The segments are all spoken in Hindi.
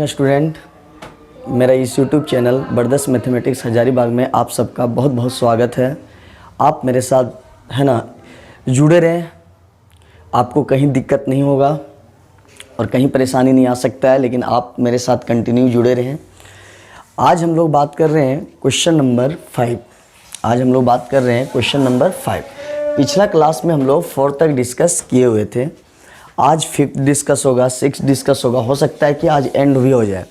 Morning student. मेरा इस यूट्यूब चैनल बरदस मैथमेटिक्स हजारीबाग में आप सबका बहुत बहुत स्वागत है। आप मेरे साथ है ना जुड़े रहें, आपको कहीं दिक्कत नहीं होगा और कहीं परेशानी नहीं आ सकता है, लेकिन आप मेरे साथ कंटिन्यू जुड़े रहें। आज हम लोग बात कर रहे हैं क्वेश्चन नंबर 5। पिछला क्लास में हम लोग 4 तक डिस्कस किए हुए थे। आज 5th डिस्कस होगा, 6th डिस्कस होगा, हो सकता है कि आज एंड भी हो जाए।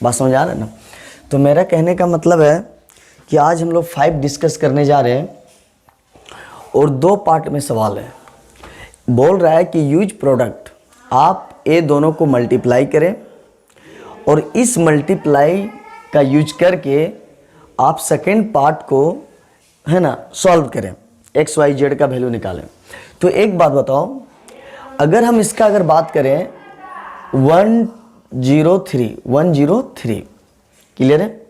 बात समझ आ रहा है ना? तो मेरा कहने का मतलब है कि आज हम लोग 5 डिस्कस करने जा रहे हैं और 2 पार्ट में सवाल है। बोल रहा है कि यूज प्रोडक्ट, आप ये दोनों को मल्टीप्लाई करें और इस मल्टीप्लाई का यूज करके आप सेकेंड पार्ट को है ना सॉल्व करें, एक्स वाई जेड का वैल्यू निकालें। तो एक बात बताओ, अगर हम इसका बात करें 103 क्लियर है,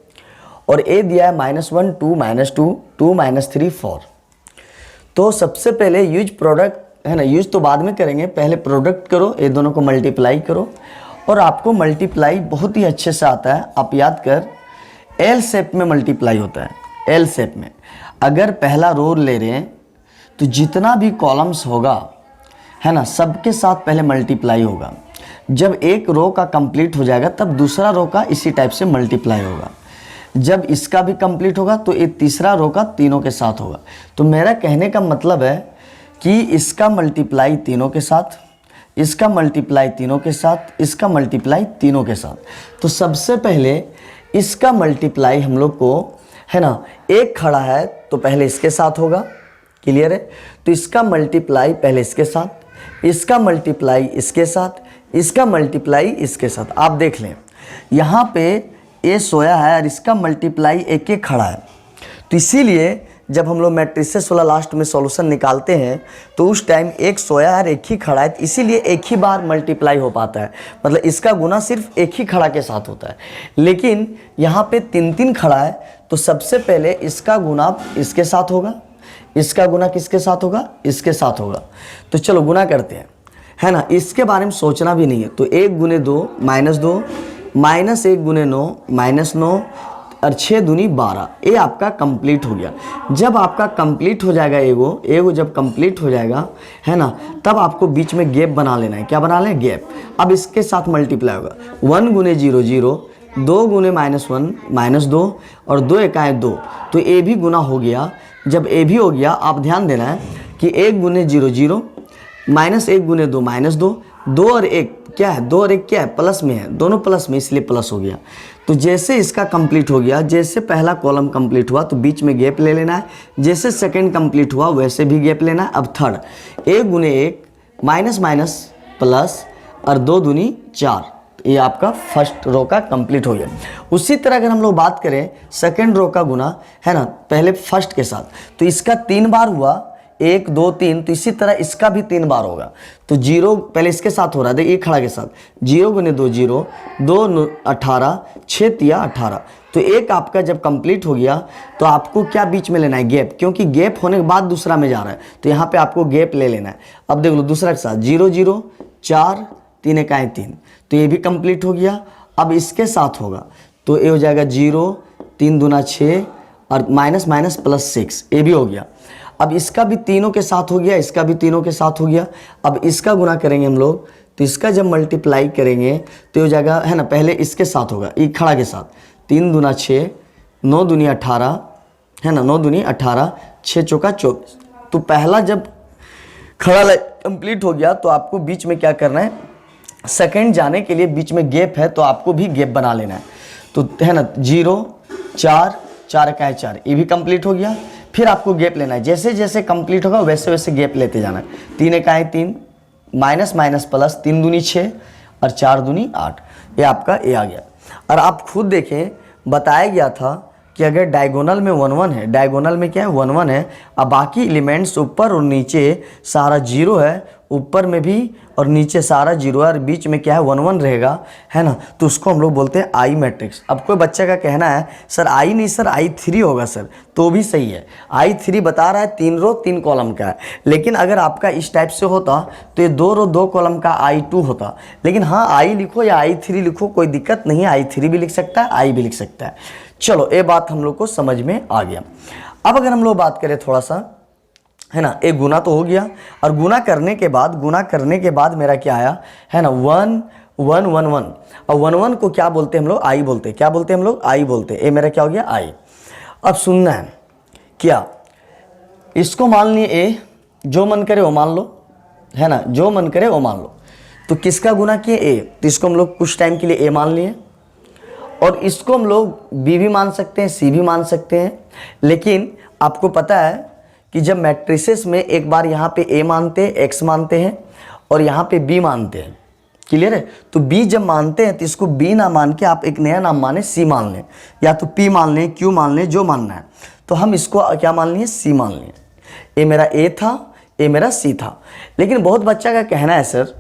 और ए दिया है -1 2 -2 2 -3 4। तो सबसे पहले यूज प्रोडक्ट है ना, यूज तो बाद में करेंगे, पहले प्रोडक्ट करो, ये दोनों को मल्टीप्लाई करो। और आपको मल्टीप्लाई बहुत ही अच्छे से आता है। आप याद कर, एल शेप में मल्टीप्लाई होता है। एल शेप में अगर पहला रो ले रहे हैं तो जितना भी कॉलम्स होगा है ना, सबके साथ पहले मल्टीप्लाई होगा। जब एक रो का कंप्लीट हो जाएगा तब दूसरा रो का इसी टाइप से मल्टीप्लाई होगा। जब इसका भी कंप्लीट होगा तो ये तीसरा रो का तीनों के साथ होगा। तो मेरा कहने का मतलब है कि इसका मल्टीप्लाई तीनों के साथ, इसका मल्टीप्लाई तीनों के साथ, इसका मल्टीप्लाई तीनों के साथ। तो सबसे पहले इसका मल्टीप्लाई हम लोग को है ना, एक खड़ा है तो पहले इसके साथ होगा, क्लियर है। तो इसका मल्टीप्लाई पहले इसके साथ, इसका मल्टीप्लाई इसके साथ, इसका मल्टीप्लाई इसके साथ। आप देख लें यहाँ पे ए सोया है और इसका मल्टीप्लाई एक एक खड़ा है। तो इसीलिए जब हम लोग मैट्रिसेस वाला लास्ट में सॉल्यूशन निकालते हैं तो उस टाइम एक सोया है और एक ही खड़ा है, इसीलिए एक ही बार मल्टीप्लाई हो पाता है। मतलब इसका गुना सिर्फ एक ही खड़ा के साथ होता है। लेकिन यहाँ पे 3 खड़ा है तो सबसे पहले इसका गुना इसके साथ होगा, इसका गुना किसके साथ होगा, इसके साथ होगा। तो चलो गुना करते हैं, है ना। इसके बारे में सोचना भी नहीं है। तो 1 × 2 -2 -1 × 9 -9 और 6 दूनी 12। ये आपका कंप्लीट हो गया। जब आपका कंप्लीट हो जाएगा एगो जब कंप्लीट हो जाएगा है ना, तब आपको बीच में गैप बना लेना है। क्या बना लें? गैप। अब इसके साथ मल्टीप्लाई होगा 1 × 0 0, 2 × -1 -2 और 2 × 1 2। तो ये भी गुना हो गया। जब ए भी हो गया, आप ध्यान देना है कि 1 × 0 0 -1 × 2 -2, 2 और 1 क्या है, 2 और 1 क्या है, प्लस में है, दोनों प्लस में, इसलिए प्लस हो गया। तो जैसे इसका कंप्लीट हो गया, जैसे पहला कॉलम कंप्लीट हुआ तो बीच में गैप ले लेना है। जैसे सेकंड कंप्लीट हुआ वैसे भी गैप लेना है। अब थर्ड 1 × 1 माइनस प्लस और 2 दूनी 4। ये आपका फर्स्ट रो का कंप्लीट हो गया। उसी तरह अगर हम लोग बात करें सेकंड रो का गुना है ना, पहले फर्स्ट के साथ, तो इसका 3 बार हुआ, 1 2 3। तो इसी तरह इसका भी 3 बार होगा। तो 0 पहले इसके साथ हो रहा है, देखिए खड़ा के साथ 0 × 2 0, 2 18, 6 3 18। तो एक आपका जब कंप्लीट हो गया तो आपको क्या बीच में लेना है? गैप, क्योंकि गैप होने के बाद दूसरा में जा रहा है तो यहाँ पे आपको गैप ले लेना है। अब देख लो दूसरा के साथ 0 0 4 3 1 3। तो ये भी कंप्लीट हो गया। अब इसके साथ होगा तो ये हो जाएगा 0 3 दूना 6 और माइनस प्लस 6, ये भी हो गया। अब इसका भी तीनों के साथ हो गया, इसका भी तीनों के साथ हो गया। अब इसका गुना करेंगे हम लोग, तो इसका जब मल्टीप्लाई करेंगे तो हो जाएगा है ना, पहले इसके साथ होगा, ये खड़ा के साथ 3 दूना 6, 9 दूनी 18 है ना, 9 दूनी 18, 6 चौका 24। तो पहला जब खड़ा कंप्लीट हो गया तो आपको बीच में क्या करना है, सेकंड जाने के लिए बीच में गैप है तो आपको भी गैप बना लेना है। तो है ना 0 4 4 1 4, ये भी कंप्लीट हो गया। फिर आपको गैप लेना है, जैसे जैसे कंप्लीट होगा वैसे वैसे गैप लेते जाना है। 3 1 3 माइनस प्लस 3 दूनी 6 और 4 दूनी 8, ये आपका ए आ गया। और आप खुद देखें, बताया गया था कि अगर डायगोनल में 1 1 है, डायगोनल में क्या है 1 1 है, अब बाकी एलिमेंट्स ऊपर और नीचे सारा 0 है, ऊपर में भी और नीचे सारा जीरो है और बीच में क्या है 1 1 रहेगा, है ना, तो उसको हम लोग बोलते हैं आई मैट्रिक्स। अब कोई बच्चे का कहना है सर आई नहीं सर I3 होगा सर, तो भी सही है। I3 बता रहा है 3 रो 3 कॉलम का है, लेकिन अगर आपका इस टाइप से होता तो ये 2 रो 2 कॉलम का I2 होता। लेकिन हाँ आई लिखो या I3 लिखो कोई दिक्कत नहीं है, I3 भी लिख सकता है, आई भी लिख सकता है। चलो ये बात हम लोग को समझ में आ गया। अब अगर हम लोग बात करें थोड़ा सा, है ना, एक गुना तो हो गया और गुना करने के बाद मेरा क्या आया, है ना, 1 1 1 1 और 1 1 को क्या बोलते हैं हम लोग, आई बोलते हैं। क्या बोलते हैं हम लोग, आई बोलते हैं। ये मेरा क्या हो गया, आई। अब सुनना है क्या, इसको मान लिए ए, जो मन करे वो मान लो, है ना, जो मन करे वो मान लो। तो किसका गुना किए, ए, तो इसको हम लोग कुछ टाइम के लिए ए मान लिए और इसको हम लोग बी भी मान सकते हैं, सी भी मान सकते हैं। लेकिन आपको पता है कि जब मैट्रिसेस में एक बार यहाँ पे ए मानते हैं, एक्स मानते हैं और यहाँ पे बी मानते हैं, क्लियर है, तो बी जब मानते हैं तो इसको बी ना मान के आप एक नया नाम माने सी मान लें, या तो पी मान लें, क्यू मान लें, जो मानना है। तो हम इसको क्या मान लिए, सी मान लिए। ये मेरा ए था, ये मेरा सी था। लेकिन बहुत बच्चा का कहना है सर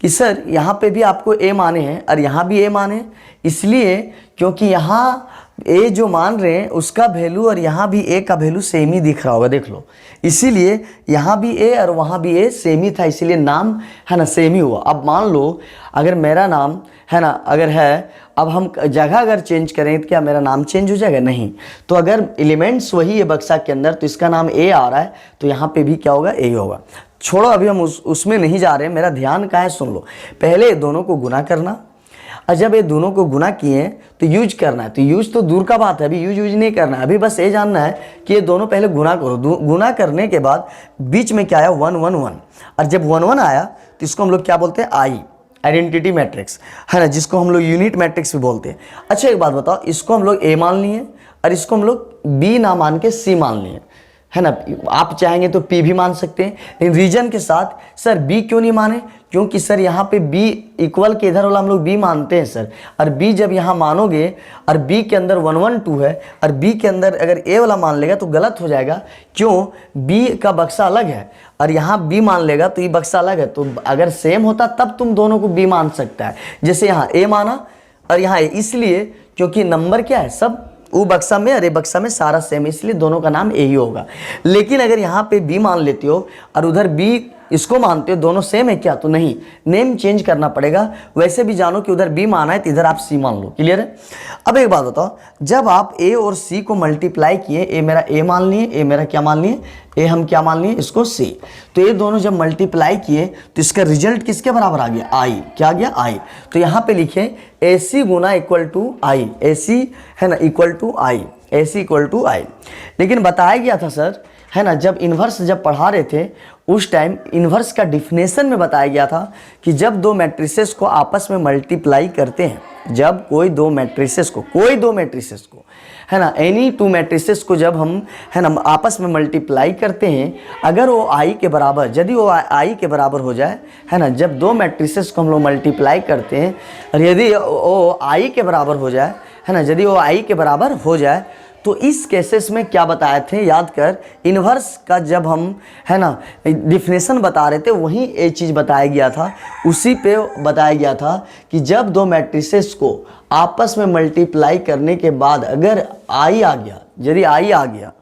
कि सर यहाँ पे भी आपको ए माने हैं और यहाँ भी ए माने, इसलिए क्योंकि यहाँ ए जो मान रहे हैं उसका वैल्यू और यहाँ भी ए का वैल्यू सेम ही दिख रहा होगा, देख लो, इसीलिए यहाँ भी ए और वहाँ भी ए सेम ही था, इसीलिए नाम, है ना, सेम ही हुआ। अब मान लो अगर मेरा नाम, है ना, अगर है, अब हम जगह अगर चेंज करें तो क्या मेरा नाम चेंज हो जाएगा, नहीं। तो अगर एलिमेंट्स वही है बक्सा के अंदर, तो इसका नाम ए आ रहा है तो यहाँ पे भी क्या होगा, ए होगा। छोड़ो अभी हम उसमें नहीं जा रहे हैं, मेरा ध्यान कहाँ है, सुन लो। पहले दोनों को गुना करना और जब ये दोनों को गुना किए तो यूज करना है। तो यूज तो दूर का बात है, अभी यूज नहीं करना है, अभी बस ये जानना है कि ये दोनों पहले गुना करो। गुना करने के बाद बीच में क्या आया, 1 1 1, और जब 1 1 आया तो इसको हम लोग क्या बोलते हैं, आई, आइडेंटिटी मैट्रिक्स, है ना, जिसको हम लोग यूनिट मैट्रिक्स भी बोलते हैं। अच्छा एक बात बताओ, इसको हम लोग ए मान लिए और इसको हम लोग बी ना मान के सी मान लिए, है ना, आप चाहेंगे तो पी भी मान सकते हैं। लेकिन रीजन के साथ सर बी क्यों नहीं माने, क्योंकि सर यहाँ पे बी इक्वल के इधर वाला हम लोग बी मानते हैं सर, और बी जब यहाँ मानोगे और बी के अंदर 1 1 2 है और बी के अंदर अगर ए वाला मान लेगा तो गलत हो जाएगा। क्यों, बी का बक्सा अलग है और यहाँ बी मान लेगा तो ये बक्सा अलग है। तो अगर सेम होता तब तुम दोनों को बी मान सकता है, जैसे यहाँ ए माना और यहाँ ए, इसलिए क्योंकि नंबर क्या है, सब वो बक्सा में और ये बक्सा में सारा सेम, इसलिए दोनों का नाम ए ही होगा। लेकिन अगर यहाँ पे बी मान लेते हो और उधर बी इसको मानते हो, दोनों सेम है क्या, तो नहीं, नेम चेंज करना पड़ेगा। वैसे भी जानो कि उधर बी माना है तो इधर आप सी मान लो, क्लियर है। अब एक बात बताओ, जब आप ए और सी को मल्टीप्लाई किए, ए मेरा ए मान लिए, ए मेरा क्या मान लिए, ए हम क्या मान लिए, इसको सी, तो ये दोनों जब मल्टीप्लाई किए तो इसका रिजल्ट किसके बराबर आ गया, आई, क्या आ गया, आई। तो यहाँ पे लिखे ए सी गुना equal to I, A C, है ना, equal to I, A C equal to I. लेकिन बताया गया था सर, है ना, जब इन्वर्स जब पढ़ा रहे थे उस टाइम इन्वर्स का डिफिनेशन में बताया गया था कि जब दो मैट्रिसेस को आपस में मल्टीप्लाई करते हैं, जब कोई दो मैट्रिसेस को, है ना, एनी टू मैट्रिसेस को जब हम, है ना, आपस में मल्टीप्लाई करते हैं, अगर वो आई के बराबर, यदि वो आई के बराबर हो जाए, है ना, जब दो मैट्रिसेस को हम लोग मल्टीप्लाई करते हैं और यदि वो आई के बराबर हो जाए, है ना, यदि वो आई के बराबर हो जाए, तो इस केसेस में क्या बताए थे, याद कर, इन्वर्स का जब हम, है ना, डिफिनेशन बता रहे थे वहीं ये चीज़ बताया गया था, उसी पे बताया गया था कि जब दो मैट्रिसेस को आपस में मल्टीप्लाई करने के बाद अगर आई आ गया, यदि आई आ गया,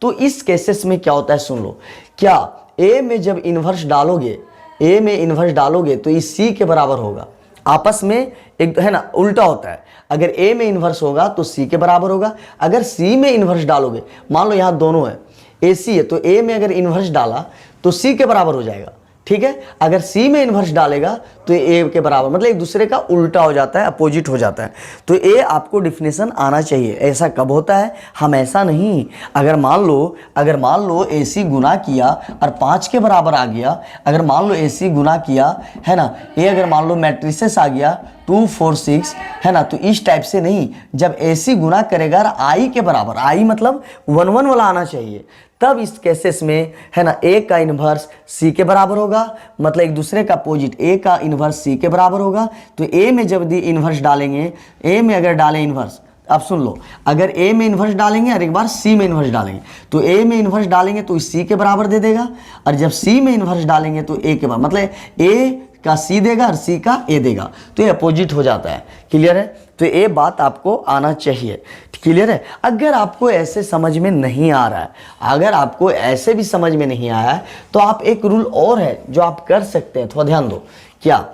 तो इस केसेस में क्या होता है, सुन लो। क्या ए में जब इन्वर्स डालोगे, ए में इन्वर्स डालोगे तो इस सी के बराबर होगा, आपस में एक, है ना, उल्टा होता है। अगर ए में इन्वर्स होगा तो सी के बराबर होगा। अगर सी में इन्वर्स डालोगे, मान लो यहाँ दोनों है, ए सी है, तो ए में अगर इन्वर्स डाला तो सी के बराबर हो जाएगा, ठीक है। अगर सी में इन्वर्स डालेगा तो ए के बराबर, मतलब एक दूसरे का उल्टा हो जाता है, अपोजिट हो जाता है। तो ये आपको डिफिनेशन आना चाहिए। ऐसा कब होता है, हमेशा नहीं। अगर मान लो ए सी गुना किया और 5 के बराबर आ गया, अगर मान लो ए सी गुना किया, है ना, ये अगर मान लो मैट्रिसेस आ गया 2 4 6, है ना, तो इस टाइप से नहीं। जब ए सी गुना करेगा और आई के बराबर, आई मतलब 1 1 वाला आना चाहिए, तब इस केसेस में, है ना, ए का इन्वर्स सी के बराबर होगा, मतलब एक दूसरे का अपोजिट, ए का इन्वर्स सी के बराबर होगा। तो ए में जब दी इन्वर्स डालेंगे, ए में अगर डालें इन्वर्स, आप सुन लो, अगर ए में इन्वर्स डालेंगे और एक बार सी में इन्वर्स डालेंगे, तो ए में इन्वर्स डालेंगे तो सी के बराबर दे देगा, और जब सी में इन्वर्स डालेंगे तो ए के बराबर, मतलब ए का सी देगा और सी का ए देगा, तो ये अपोजिट हो जाता है। क्लियर है? तो ये बात आपको आना चाहिए। क्लियर है? अगर आपको ऐसे समझ में नहीं आ रहा है, अगर आपको ऐसे भी समझ में नहीं आया है, तो आप एक रूल और है जो आप कर सकते हैं, थोड़ा ध्यान दो। क्या?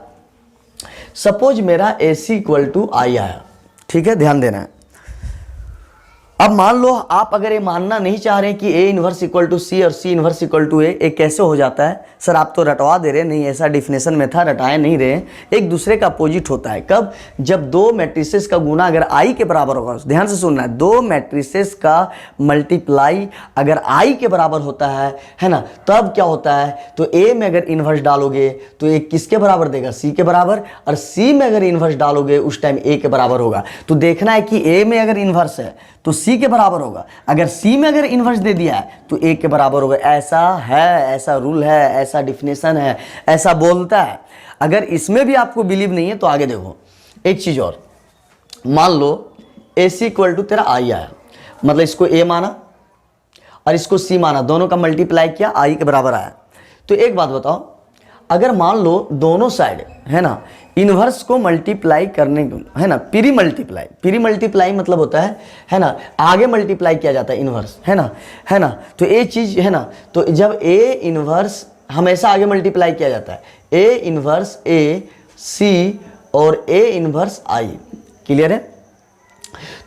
सपोज मेरा AC इक्वल टू आई आया, ठीक है, ध्यान देना है। अब मान लो आप अगर ये मानना नहीं चाह रहे कि A इनवर्स इक्वल टू सी और C इनवर्स इक्वल टू ए कैसे हो जाता है, सर आप तो रटवा दे रहे, नहीं ऐसा डिफिनेशन में था, रटाए नहीं रहे, एक दूसरे का अपोजिट होता है। कब? जब दो मैट्रिसेस का गुना अगर I के बराबर होगा, ध्यान से सुनना है, दो मैट्रिसेस का मल्टीप्लाई अगर I के बराबर होता है ना, तब क्या होता है, तो A में अगर इन्वर्स डालोगे तो A किसके बराबर देगा? C के बराबर, और C में अगर इन्वर्स डालोगे उस टाइम A के बराबर होगा। तो देखना है कि A में अगर इन्वर्स है तो C के बराबर होगा, अगर C में अगर इन्वर्स दे दिया है तो A के बराबर होगा। ऐसा है, ऐसा रूल है, ऐसा डिफिनेशन है, ऐसा बोलता है। अगर इसमें भी आपको बिलीव नहीं है तो आगे देखो एक चीज और, मान लो AC इक्वल टू तेरा I आया, मतलब इसको A माना और इसको C माना, दोनों का मल्टीप्लाई किया, I के बराबर आया। तो एक बात बताओ, अगर मान लो दोनों साइड है ना इन्वर्स को मल्टीप्लाई करने, है ना, प्री मल्टीप्लाई मतलब होता है ना, आगे मल्टीप्लाई किया जाता है इन्वर्स, है ना, तो ये चीज है ना, तो जब A इन्वर्स हमेशा आगे मल्टीप्लाई किया जाता है, A इन्वर्स A C और A इन्वर्स I। क्लियर है?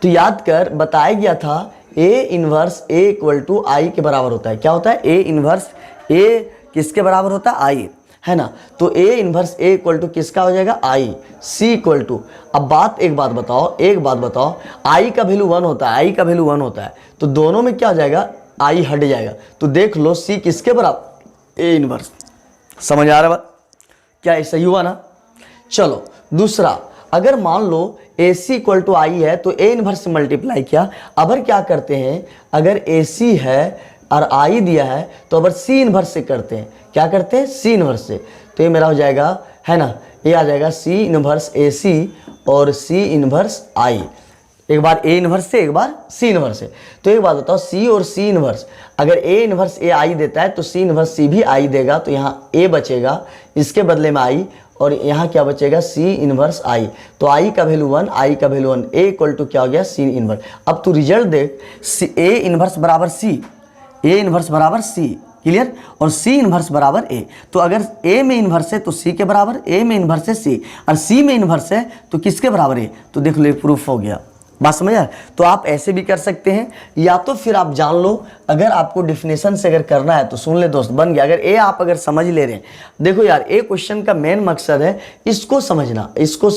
तो याद कर, बताया गया था A inverse A equal to I के बराबर होता है। क्या होता है? A इन्वर्स A किसके बराबर होता है? I, है ना, तो A inverse A equal to किसका हो जाएगा? I। C इक्वल टू, अब एक बात बताओ, I का वैल्यू 1 होता है, I का वैल्यू 1 होता है, तो दोनों में क्या हो जाएगा? I हट जाएगा, तो देख लो C किसके बराबर? A inverse. समझ आ रहा है बात? क्या ये सही हुआ ना? चलो दूसरा, अगर मान लो AC इक्वल टू I है तो A इन्वर्स से मल्टीप्लाई किया, अब क्या करते हैं, अगर AC है और I दिया है तो अब C इन्वर्स से करते हैं। क्या करते हैं? C इन्वर्स से। तो ये मेरा हो जाएगा, है ना, ये आ जाएगा C इन्वर्स AC और C इन्वर्स I, एक बार A इन्वर्स से एक बार C इन्वर्स से। तो एक बात बताओ, C और C इन्वर्स, अगर A इन्वर्स A I देता है तो C इन्वर्स C भी I देगा, तो यहाँ A बचेगा, इसके बदले में I, और यहाँ क्या बचेगा? C inverse I। तो I का वैल्यू 1, I का वैल्यू 1, A इक्वल टू क्या हो गया? C inverse. अब तू रिजल्ट देख, A इन्वर्स बराबर C, A इन्वर्स बराबर C, क्लियर, और C इन्वर्स बराबर A। तो अगर A में इन्वर्स है तो C के बराबर, A में इन्वर्स है C, और C में इन्वर्स है तो किसके बराबर है? तो देख लो ये प्रूफ हो गया। बात समझ आया? तो आप ऐसे भी कर सकते हैं, या तो फिर आप जान लो, अगर आपको डिफिनेशन से अगर करना है तो सुन ले दोस्त, बन गया। अगर आप अगर समझ ले रहे हैं, देखो यार, ए क्वेश्चन का मेन मकसद है इसको समझना, इसको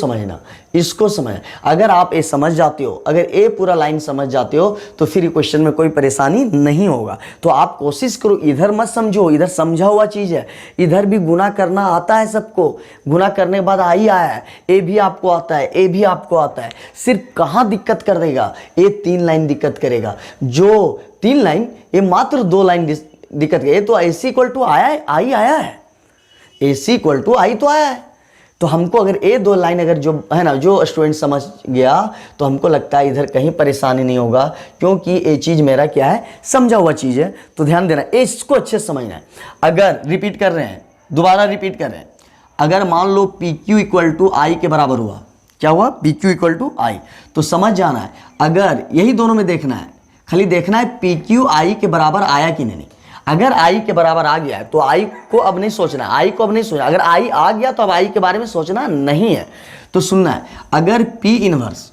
समझना। अगर आप ये समझ जाते हो, अगर ए पूरा लाइन समझ जाते हो तो फिर क्वेश्चन में कोई परेशानी नहीं होगा। तो आप कोशिश करो, इधर मत समझो, इधर समझा हुआ चीज है, इधर भी गुना करना आता है सबको, गुना करने के बाद आई आया है, ए भी आपको आता है, ए भी आपको आता है। सिर्फ कहाँ दिक्कत कर देगा? ये 3 लाइन दिक्कत करेगा, जो 3 लाइन, ये मात्र 2 लाइन दिक्कत करेगा। ये तो AC इक्वल टू आया है, आई आया है, AC इक्वल टू आई तो आया है। तो हमको अगर ये 2 लाइन अगर जो है ना, जो स्टूडेंट समझ गया तो हमको लगता है इधर कहीं परेशानी नहीं होगा, क्योंकि ये चीज़ मेरा क्या है, समझा हुआ चीज़ है। तो ध्यान देना, इसको अच्छे से समझना है। अगर रिपीट कर रहे हैं, दोबारा रिपीट कर रहे हैं, अगर मान लो PQ इक्वल टू आई के बराबर हुआ, क्या हुआ? PQ इक्वल टू आई, तो समझ जाना है, अगर यही दोनों में देखना है, खाली देखना है PQ आई के बराबर आया कि नहीं। अगर आई के बराबर आ गया है तो आई को अब नहीं सोचना, अगर आई आ गया तो अब आई के बारे में सोचना नहीं है। तो सुनना है, अगर P इनवर्स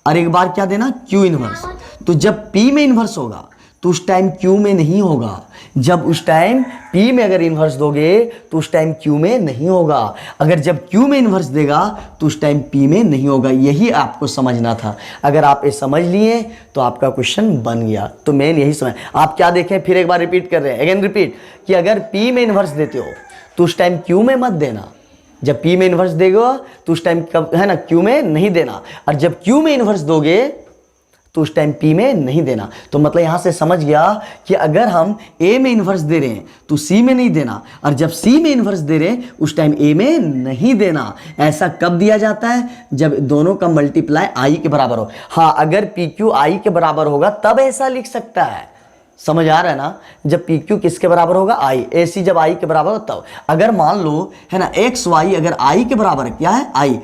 और एक बार क्या देना, Q इनवर्स, तो जब P में इनवर्स होगा तो उस टाइम Q में नहीं होगा, जब उस टाइम P में अगर इन्वर्स दोगे तो उस टाइम Q में नहीं होगा, अगर जब Q में इन्वर्स देगा तो उस टाइम P में नहीं होगा। यही आपको समझना था। अगर आप ये समझ लिए तो आपका क्वेश्चन बन गया। तो मेन यही समझ, आप क्या देखें, फिर एक बार रिपीट कर रहे हैं, अगेन रिपीट, कि अगर P में इन्वर्स देते हो तो उस टाइम Q में मत देना, जब P में इन्वर्स देगा तो उस टाइम है ना Q में नहीं देना, और जब Q में इन्वर्स दोगे तो उस टाइम P में नहीं देना। तो मतलब यहाँ से समझ गया कि अगर हम A में इन्वर्स दे रहे हैं तो C में नहीं देना, और जब C में इन्वर्स दे रहे हैं उस टाइम A में नहीं देना। ऐसा कब दिया जाता है? जब दोनों का मल्टीप्लाई I के बराबर हो। हाँ, अगर PQ I के बराबर होगा तब ऐसा लिख सकता है। समझ आ रहा है ना? जब PQ किसके बराबर होगा? I। AC जब I के बराबर हो तब। अगर मान लो है ना XY अगर I के बराबर है, क्या है? I,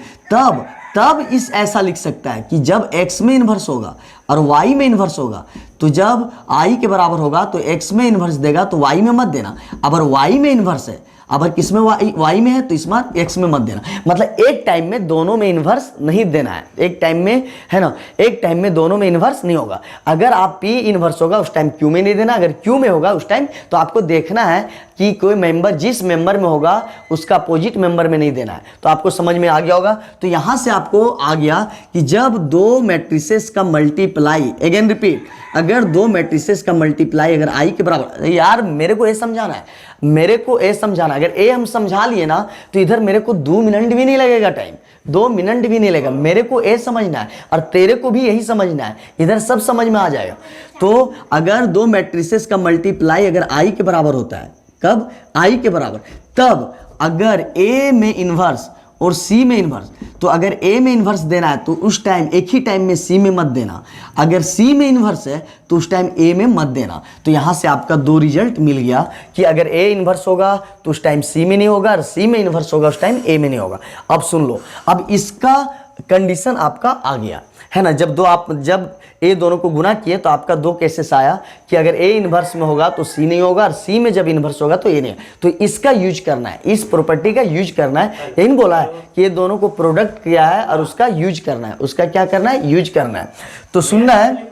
तब इस ऐसा लिख सकता है कि जब x में इन्वर्स होगा और y में इन्वर्स होगा, तो जब i के बराबर होगा तो x में इन्वर्स देगा तो y में मत देना। अगर y में इन्वर्स है, अगर किसमें y में है तो इसमें x में मत देना। मतलब एक टाइम में दोनों में इन्वर्स नहीं देना है। एक टाइम में है ना, एक टाइम में दोनों में इन्वर्स नहीं होगा। अगर आप P इन्वर्स होगा उस टाइम Q में नहीं देना, अगर Q में होगा उस टाइम तो आपको देखना है कि कोई मेंबर जिस मेंबर में होगा उसका अपोजिट मेंबर में नहीं देना है। तो आपको समझ में आ गया होगा। तो यहां से आपको आ गया कि जब दो मैट्रिसेस का मल्टीप्लाई, अगेन रिपीट, अगर दो मैट्रिसेस का मल्टीप्लाई अगर I के बराबर, यार मेरे को ये समझाना है, मेरे को ए समझाना। अगर ए हम समझा लिए ना तो इधर मेरे को 2 मिनट भी नहीं लगेगा, टाइम 2 मिनट भी नहीं लगेगा। मेरे को ए समझना है और तेरे को भी यही समझना है, इधर सब समझ में आ जाएगा। तो अगर दो मैट्रिसेस का मल्टीप्लाई अगर आई के बराबर होता है, कब? आई के बराबर, तब अगर ए में इन्वर्स और सी में इन्वर्स, तो अगर ए में इन्वर्स देना है तो उस टाइम एक ही टाइम में सी में मत देना। अगर सी में इन्वर्स है तो उस टाइम ए में मत देना। तो यहां से आपका 2 रिजल्ट मिल गया कि अगर ए इन्वर्स होगा तो उस टाइम सी में नहीं होगा, और सी में इन्वर्स होगा उस टाइम ए में नहीं होगा। अब सुन लो, अब इसका कंडीशन आपका आ गया है ना। जब ए दोनों को गुना किए तो आपका 2 केसेस आया कि अगर ए इन्वर्स में होगा तो सी नहीं होगा, और सी में जब इन्वर्स होगा तो ए नहीं। तो इसका यूज करना है, इस प्रॉपर्टी का यूज करना है। यही बोला है कि ये दोनों को प्रोडक्ट किया है और उसका यूज करना है। उसका क्या करना है? यूज करना है। तो सुनना है,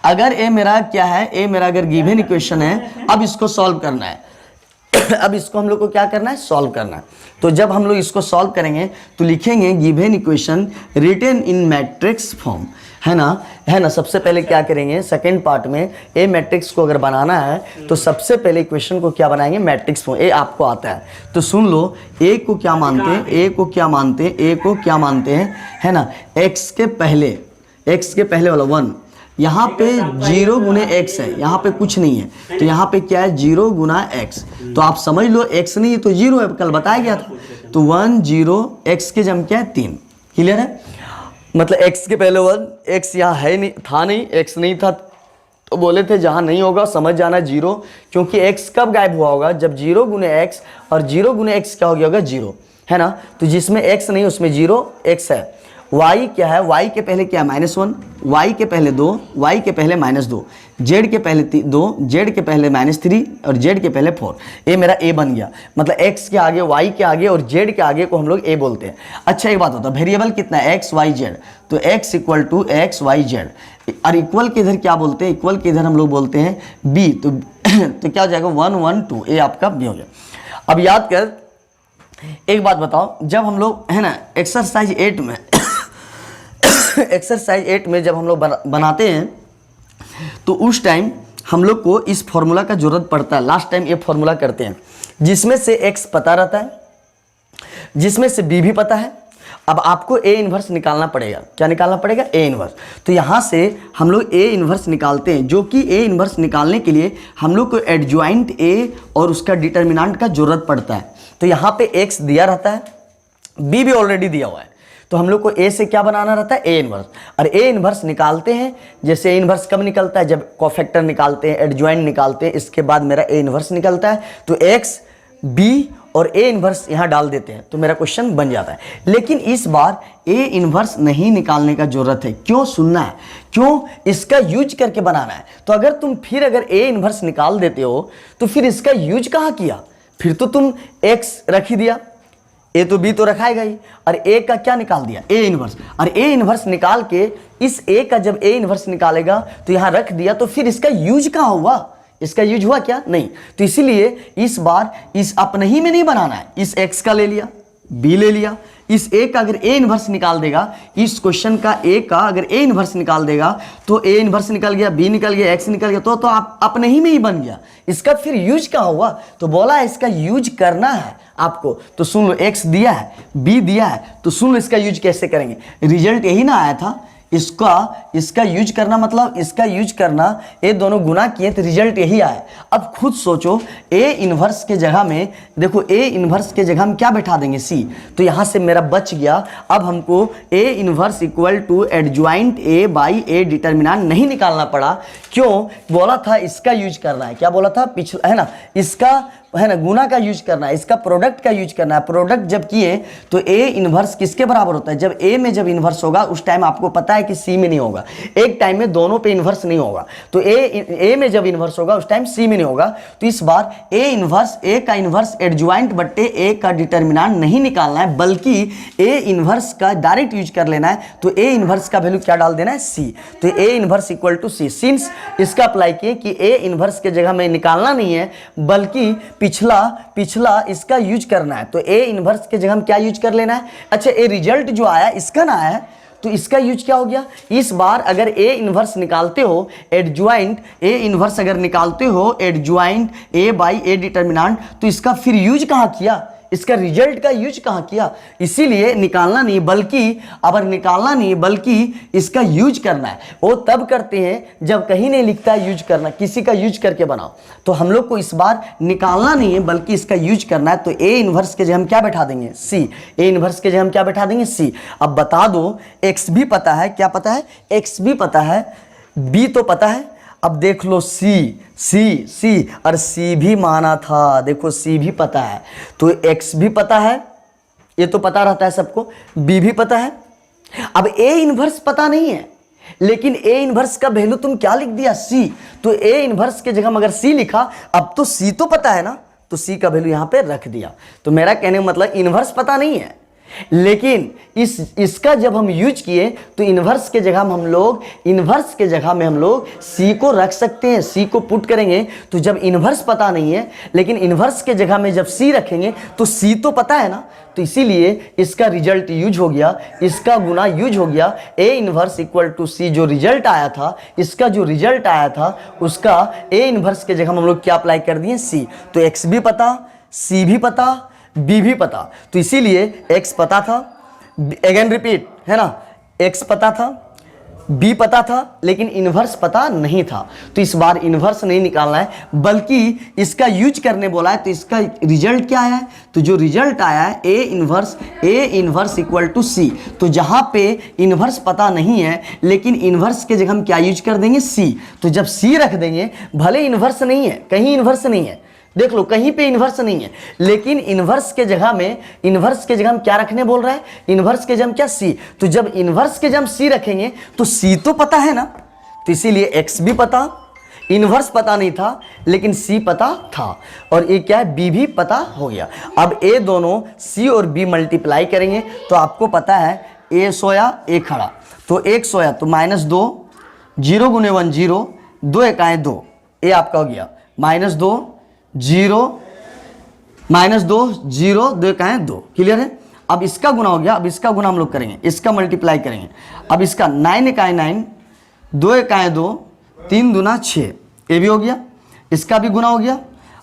अगर ए मेरा क्या है, ए मेरा अगर गिवन इक्वेशन है, अब इसको सॉल्व करना है। अब इसको हम लोग को क्या करना है? सॉल्व करना है। तो जब हम लोग इसको सॉल्व करेंगे तो लिखेंगे given equation written in matrix form, है ना। सबसे पहले क्या करेंगे, सेकंड पार्ट में ए मैट्रिक्स को अगर बनाना है तो सबसे पहले इक्वेशन को क्या बनाएंगे? Matrix form. ए आपको आता है तो सुन लो, ए को क्या मानते हैं? ए को क्या मानते हैं? ए को क्या मानते हैं, है ना, एक्स के पहले वाला 1, यहाँ पे 0 गुने x है, यहाँ पे कुछ नहीं है। तो यहाँ पे क्या है? 0 गुना x। तो आप समझ लो x नहीं है तो 0 है, कल बताया गया था। तो 1 0 x के जम क्या है? 3। क्लियर है? मतलब x के पहले 1, x यहाँ है नहीं, था नहीं, x नहीं था तो बोले थे जहाँ नहीं होगा समझ जाना 0, क्योंकि x कब गायब हुआ होगा? जब 0 गुने x, और 0 गुने x क्या हो गया होगा? 0, है ना। तो जिसमें x नहीं उसमें 0 x है। y क्या है? y के पहले क्या है? -1, y के पहले 2, y के पहले -2, z के पहले 2, z के पहले -3 और z के पहले 4। ये मेरा a बन गया। मतलब x के आगे, y के आगे और z के आगे को हम लोग a बोलते हैं। अच्छा, एक बात होता है, वेरिएबल कितना है? x y z। तो x = x y z, और इक्वल के इधर क्या बोलते हैं? इक्वल के इधर हम लोग बोलते हैं b। तो क्या हो जाएगा? 1 1 2, ये आपका b हो गया। अब याद कर, एक बात बताओ, जब हम लोग है ना एक्सरसाइज 8 में एक्सरसाइज 8 में जब हम लोग बनाते हैं तो उस टाइम हम लोग को इस फॉर्मूला का जरूरत पड़ता है। लास्ट टाइम ये फॉर्मूला करते हैं जिसमें से x पता रहता है, जिसमें से b भी पता है। अब आपको a इन्वर्स निकालना पड़ेगा। क्या निकालना पड़ेगा? a inverse. तो यहाँ से हम लोग a इन्वर्स निकालते हैं, जो कि a इन्वर्स निकालने के लिए हम लोग को एडजॉइंट a और उसका डिटर्मिनेंट का जरूरत पड़ता है। तो यहाँ पे x दिया रहता है, b भी ऑलरेडी दिया हुआ है, तो हम लोग को a से क्या बनाना रहता है? a inverse. और a इन्वर्स निकालते हैं, जैसे a इन्वर्स कब निकलता है? जब कोफैक्टर निकालते हैं, एडजॉइंट निकालते हैं, इसके बाद मेरा a इन्वर्स निकलता है। तो x b और a इन्वर्स यहाँ डाल देते हैं तो मेरा क्वेश्चन बन जाता है। लेकिन इस बार a इन्वर्स नहीं निकालने का जरूरत है। क्यों? सुनना है, क्यों? इसका यूज करके बनाना है। तो अगर तुम फिर अगर a इन्वर्स निकाल देते हो तो फिर इसका यूज कहाँ किया? फिर तो तुम x रख ही दिया, ए तो बी तो रखाएगा ही, और ए का क्या निकाल दिया? A inverse. और ए इन्वर्स निकाल के इस ए का जब ए इन्वर्स निकालेगा तो यहाँ रख दिया, तो फिर इसका यूज कहाँ हुआ? इसका यूज हुआ क्या? नहीं। तो इसीलिए इस बार इस अपने ही में नहीं बनाना है। इस एक्स का ले लिया, बी ले लिया, इस ए का अगर ए इन्वर्स निकाल देगा, इस क्वेश्चन का ए का अगर ए इन्वर्स निकाल देगा तो ए इन्वर्स निकल गया, बी निकल गया, एक्स निकल गया, तो आप अपने ही में ही बन गया। इसका फिर यूज कहाँ हुआ? तो बोला है इसका यूज करना है आपको। तो सुन लो, एक्स दिया है, बी दिया है, तो सुन लो इसका यूज कैसे करेंगे। रिजल्ट यही ना आया था इसका यूज करना मतलब इसका यूज करना, ये दोनों गुना किए तो रिजल्ट यही आए। अब खुद सोचो, ए इन्वर्स के जगह में देखो, ए इन्वर्स के जगह हम क्या बैठा देंगे सी, तो यहाँ से मेरा बच गया। अब हमको A inverse equal to adjoint A by A determinant नहीं निकालना पड़ा। क्यों? बोला था इसका यूज करना है, क्या बोला था पिछला, है ना, इसका है ना गुना का यूज करना है, इसका प्रोडक्ट का यूज करना है। प्रोडक्ट जब किए तो ए इन्वर्स किसके बराबर होता है? जब ए में जब इन्वर्स होगा उस टाइम आपको पता है कि सी में नहीं होगा, एक टाइम में दोनों पे इन्वर्स नहीं होगा। तो ए में जब इन्वर्स होगा उस टाइम सी में नहीं होगा। तो इस बार ए इन्वर्स, ए का इन्वर्स एडजॉइंट बट्टे ए का डिटर्मिनेंट नहीं निकालना है, बल्कि ए इन्वर्स का डायरेक्ट यूज कर लेना है। तो ए इन्वर्स का वैल्यू क्या डाल देना है? सी। तो A inverse equal to C. Since इसका अप्लाई किए कि ए इन्वर्स के जगह में निकालना नहीं है, बल्कि पिछला इसका यूज करना है। तो ए इन्वर्स के जगह हम क्या यूज कर लेना है? अच्छा, ए रिजल्ट जो आया इसका ना आया, तो इसका यूज क्या हो गया? इस बार अगर ए इन्वर्स निकालते हो एडजॉइंट, ए इन्वर्स अगर निकालते हो adjoint A by A determinant, तो इसका फिर यूज कहाँ किया? इसका रिजल्ट का यूज कहाँ किया? इसीलिए निकालना नहीं, बल्कि अगर निकालना नहीं बल्कि इसका यूज करना है। वो तब करते हैं जब कहीं नहीं लिखता है यूज करना, किसी का यूज करके बनाओ। तो हम लोग को इस बार निकालना नहीं है बल्कि इसका यूज करना है। तो ए इन्वर्स के जगह हम क्या बैठा देंगे? सी। ए इन्वर्स के जगह हम क्या बैठा देंगे? सी। अब बता दो, एक्स भी पता है, क्या पता है? एक्स भी पता है, बी तो पता है। अब देख लो सी और सी भी माना था, देखो सी भी पता है, तो एक्स भी पता है, ये तो पता रहता है सबको, बी भी पता है। अब ए इन्वर्स पता नहीं है, लेकिन ए इन्वर्स का वैल्यू तुम क्या लिख दिया? सी। तो ए इन्वर्स के जगह अगर सी लिखा, अब तो सी तो पता है ना, तो सी का वैल्यू यहां पे रख दिया। तो मेरा कहने का मतलब इन्वर्स पता नहीं है, लेकिन इसका जब हम यूज किए तो इन्वर्स के जगह हम लोग सी को रख सकते हैं, सी को पुट करेंगे। तो जब इन्वर्स पता नहीं है, लेकिन इन्वर्स के जगह में जब सी रखेंगे तो सी तो पता है ना, तो इसीलिए इसका रिजल्ट यूज हो गया, इसका गुना यूज हो गया। ए इन्वर्स इक्वल टू सी जो रिजल्ट आया था, इसका जो रिजल्ट आया था उसका ए इन्वर्स के जगह हम लोग क्या अप्लाई कर दिए? सी। तो एक्स भी पता, सी भी पता, बी भी पता, तो इसीलिए एक्स पता था, अगेन रिपीट, है ना, एक्स पता था, बी पता था, लेकिन इन्वर्स पता नहीं था। तो इस बार इन्वर्स नहीं निकालना है, बल्कि इसका यूज करने बोला है। तो इसका रिजल्ट क्या आया है? तो जो रिजल्ट आया है ए इन्वर्स इक्वल टू सी। तो जहां पे इन्वर्स पता नहीं है, लेकिन इन्वर्स के जगह हम क्या यूज कर देंगे? सी। तो जब सी रख देंगे, भले इन्वर्स नहीं है, कहीं इन्वर्स नहीं है, देख लो कहीं पे इन्वर्स नहीं है, लेकिन इन्वर्स के जगह हम क्या रखने बोल रहा है? इन्वर्स के जगह हम क्या? सी। तो जब इन्वर्स के जगह हम सी रखेंगे तो सी तो पता है ना, तो इसीलिए एक्स भी पता, इन्वर्स पता नहीं था, लेकिन सी पता था, और ये क्या है? बी भी पता हो गया। अब ए दोनों सी और बी मल्टीप्लाई करेंगे तो आपको पता है ए सोया ए खड़ा, तो एक सोया तो -2, 0 गुने 1 0, 2 एकाएँ 2, ये आपका हो गया -2 0 2 एकाएँ 2। क्लियर है? अब इसका गुना हो गया, अब इसका गुना हम लोग करेंगे, इसका मल्टीप्लाई करेंगे। अब इसका 9 एकाएँ 9, 2 एकाएँ 2, 3 दूना 6, ये भी हो गया, इसका भी गुना हो गया।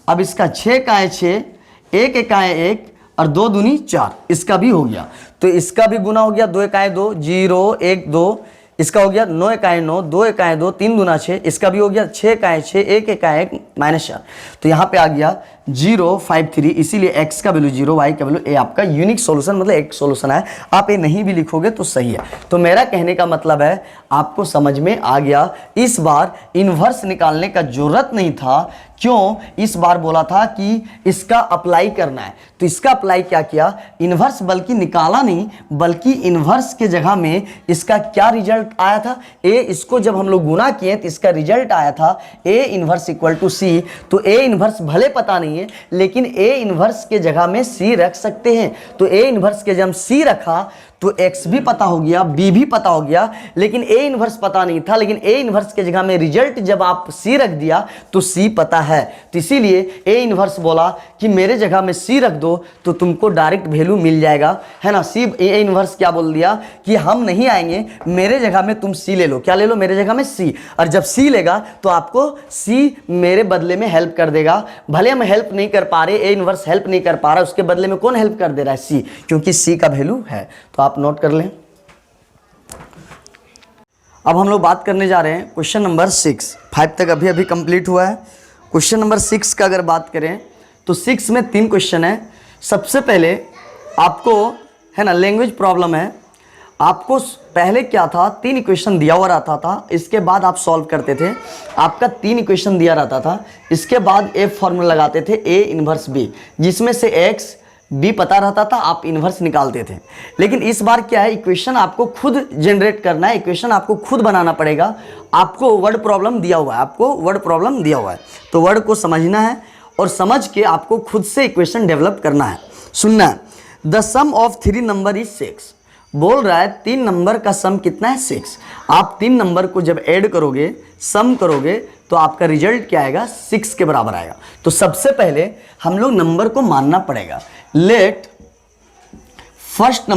अब इसका 6 एकाएँ 6, 1 एकाएँ 1 और 2 दूनी 4, इसका भी हो गया। तो इसका भी गुना हो गया, 2 एकाएँ 2, 0 1 2, इसका हो गया 9 एकाएँ 9, 2 एकाएँ 2, 3 दूना 6, इसका भी हो गया 6 एकाएँ 6, 1 एकाएँ 1 -4। तो यहाँ पे आ गया 0 5 3, इसीलिए x का वैल्यू 0, y का वैल्यू ए। आपका यूनिक सॉल्यूशन मतलब एक सॉल्यूशन है, आप ये नहीं भी लिखोगे तो सही है। तो मेरा कहने का मतलब है आपको समझ में आ गया। इस बार इन्वर्स निकालने का जरूरत नहीं था, क्यों? इस बार बोला था कि इसका अप्लाई करना है, तो इसका अप्लाई क्या किया? इन्वर्स बल्कि निकाला नहीं, बल्कि इन्वर्स के जगह में इसका क्या रिजल्ट आया था? ए। इसको जब हम लोग गुना किए तो इसका रिजल्ट आया था ए इन्वर्स इक्वल टू सी। तो ए इन्वर्स भले पता नहीं है, लेकिन ए इन्वर्स के जगह में सी रख सकते हैं। तो ए इन्वर्स के जब हम सी रखा तो x भी पता हो गया, b भी पता हो गया, लेकिन a इन्वर्स पता नहीं था, लेकिन a इन्वर्स के जगह में रिजल्ट जब आप c रख दिया तो c पता है। तो इसीलिए a इन्वर्स बोला कि मेरे जगह में c रख दो तो तुमको डायरेक्ट वैल्यू मिल जाएगा, है ना। a इन्वर्स क्या बोल दिया कि हम नहीं आएंगे, मेरे जगह में तुम c ले लो। क्या ले लो? मेरे जगह में c। और जब c लेगा तो आपको c मेरे बदले में हेल्प कर देगा। भले हम हेल्प नहीं कर पा रहे, a इन्वर्स हेल्प नहीं कर पा रहा, उसके बदले में कौन हेल्प कर दे रहा है? c, क्योंकि c का वैल्यू है। तो आप नोट कर लें। अब हम लोग बात करने जा रहे हैं क्वेश्चन नंबर 6। 5 तक अभी अभी कंप्लीट हुआ है। क्वेश्चन नंबर 6 का अगर बात करें तो 6 में 3 क्वेश्चन है। सबसे पहले आपको है ना लैंग्वेज प्रॉब्लम है। आपको पहले क्या था, 3 इक्वेशन दिया हुआ रहता था, इसके बाद आप सॉल्व करते थे। आपका 3 इक्वेशन दिया रहता था, इसके बाद ए फॉर्मूला लगाते थे ए इन्वर्स बी, जिसमें से एक्स बी पता रहता था, आप इन्वर्स निकालते थे। लेकिन इस बार क्या है, इक्वेशन आपको खुद जनरेट करना है, इक्वेशन आपको खुद बनाना पड़ेगा। आपको वर्ड प्रॉब्लम दिया हुआ है, आपको वर्ड प्रॉब्लम दिया हुआ है, तो वर्ड को समझना है और समझ के आपको खुद से इक्वेशन डेवलप करना है। सुनना है, the sum of 3 number is 6। बोल रहा है 3 नंबर का सम कितना है, 6। आप 3 नंबर को जब ऐड करोगे, सम करोगे, तो आपका रिजल्ट क्या आएगा, 6 के बराबर आएगा। तो सबसे पहले हम लोग नंबर को मानना पड़ेगा। Let first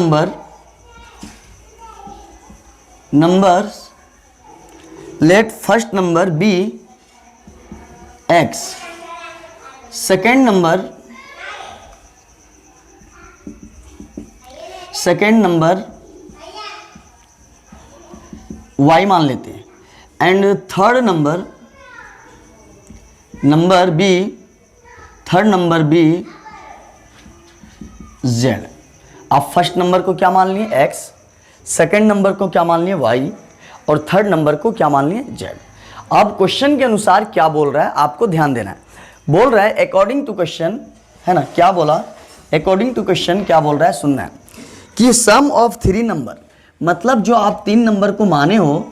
number be x, second number y मान लेते हैं, and third number be z। आप फर्स्ट नंबर को क्या मान लिए, x, सेकेंड नंबर को क्या मान लिए, y, और थर्ड नंबर को क्या मान लिए, z। अब क्वेश्चन के अनुसार क्या बोल रहा है आपको ध्यान देना है। बोल रहा है अकॉर्डिंग टू क्वेश्चन, है ना, क्या बोला, अकॉर्डिंग टू क्वेश्चन क्या बोल रहा है, सुनना है कि सम ऑफ 3 नंबर, मतलब जो आप 3 नंबर को माने हो,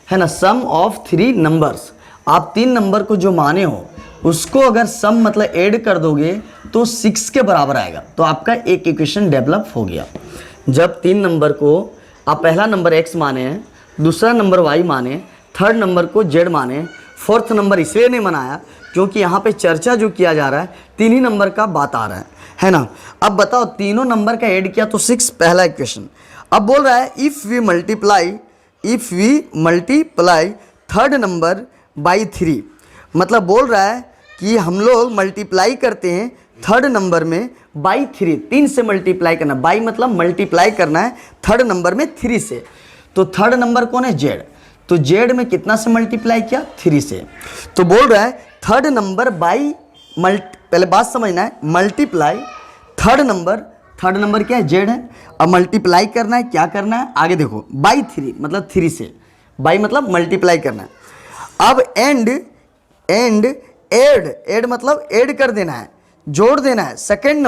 है ना, सम ऑफ 3 नंबर्स, आप 3 नंबर को जो माने हो उसको अगर सम मतलब ऐड कर दोगे तो 6 के बराबर आएगा। तो आपका एक इक्वेशन डेवलप हो गया। जब 3 नंबर को आप पहला नंबर x माने हैं, दूसरा नंबर y माने, थर्ड नंबर को z माने, फोर्थ नंबर इसलिए नहीं मनाया क्योंकि यहाँ पे चर्चा जो किया जा रहा है 3 ही नंबर का बात आ रहा है ना। अब बताओ तीनों नंबर का ऐड किया तो 6, पहला इक्वेशन। अब बोल रहा है if we multiply third number by 3, मतलब बोल रहा है कि हम लोग मल्टीप्लाई करते हैं थर्ड नंबर में बाई 3, 3 से मल्टीप्लाई करना, बाई मतलब मल्टीप्लाई करना है थर्ड नंबर में 3 से। तो थर्ड नंबर कौन है, z, तो z में कितना से मल्टीप्लाई किया, 3 से। तो बोल रहा है थर्ड नंबर बाई पहले बात समझना है, मल्टीप्लाई थर्ड नंबर क्या है, z है। अब मल्टीप्लाई करना है, क्या करना है, आगे देखो, बाई 3 मतलब 3 से, बाई मतलब मल्टीप्लाई करना है। अब एंड एड मतलब ऐड कर देना है, जोड़ देना है। सेकंड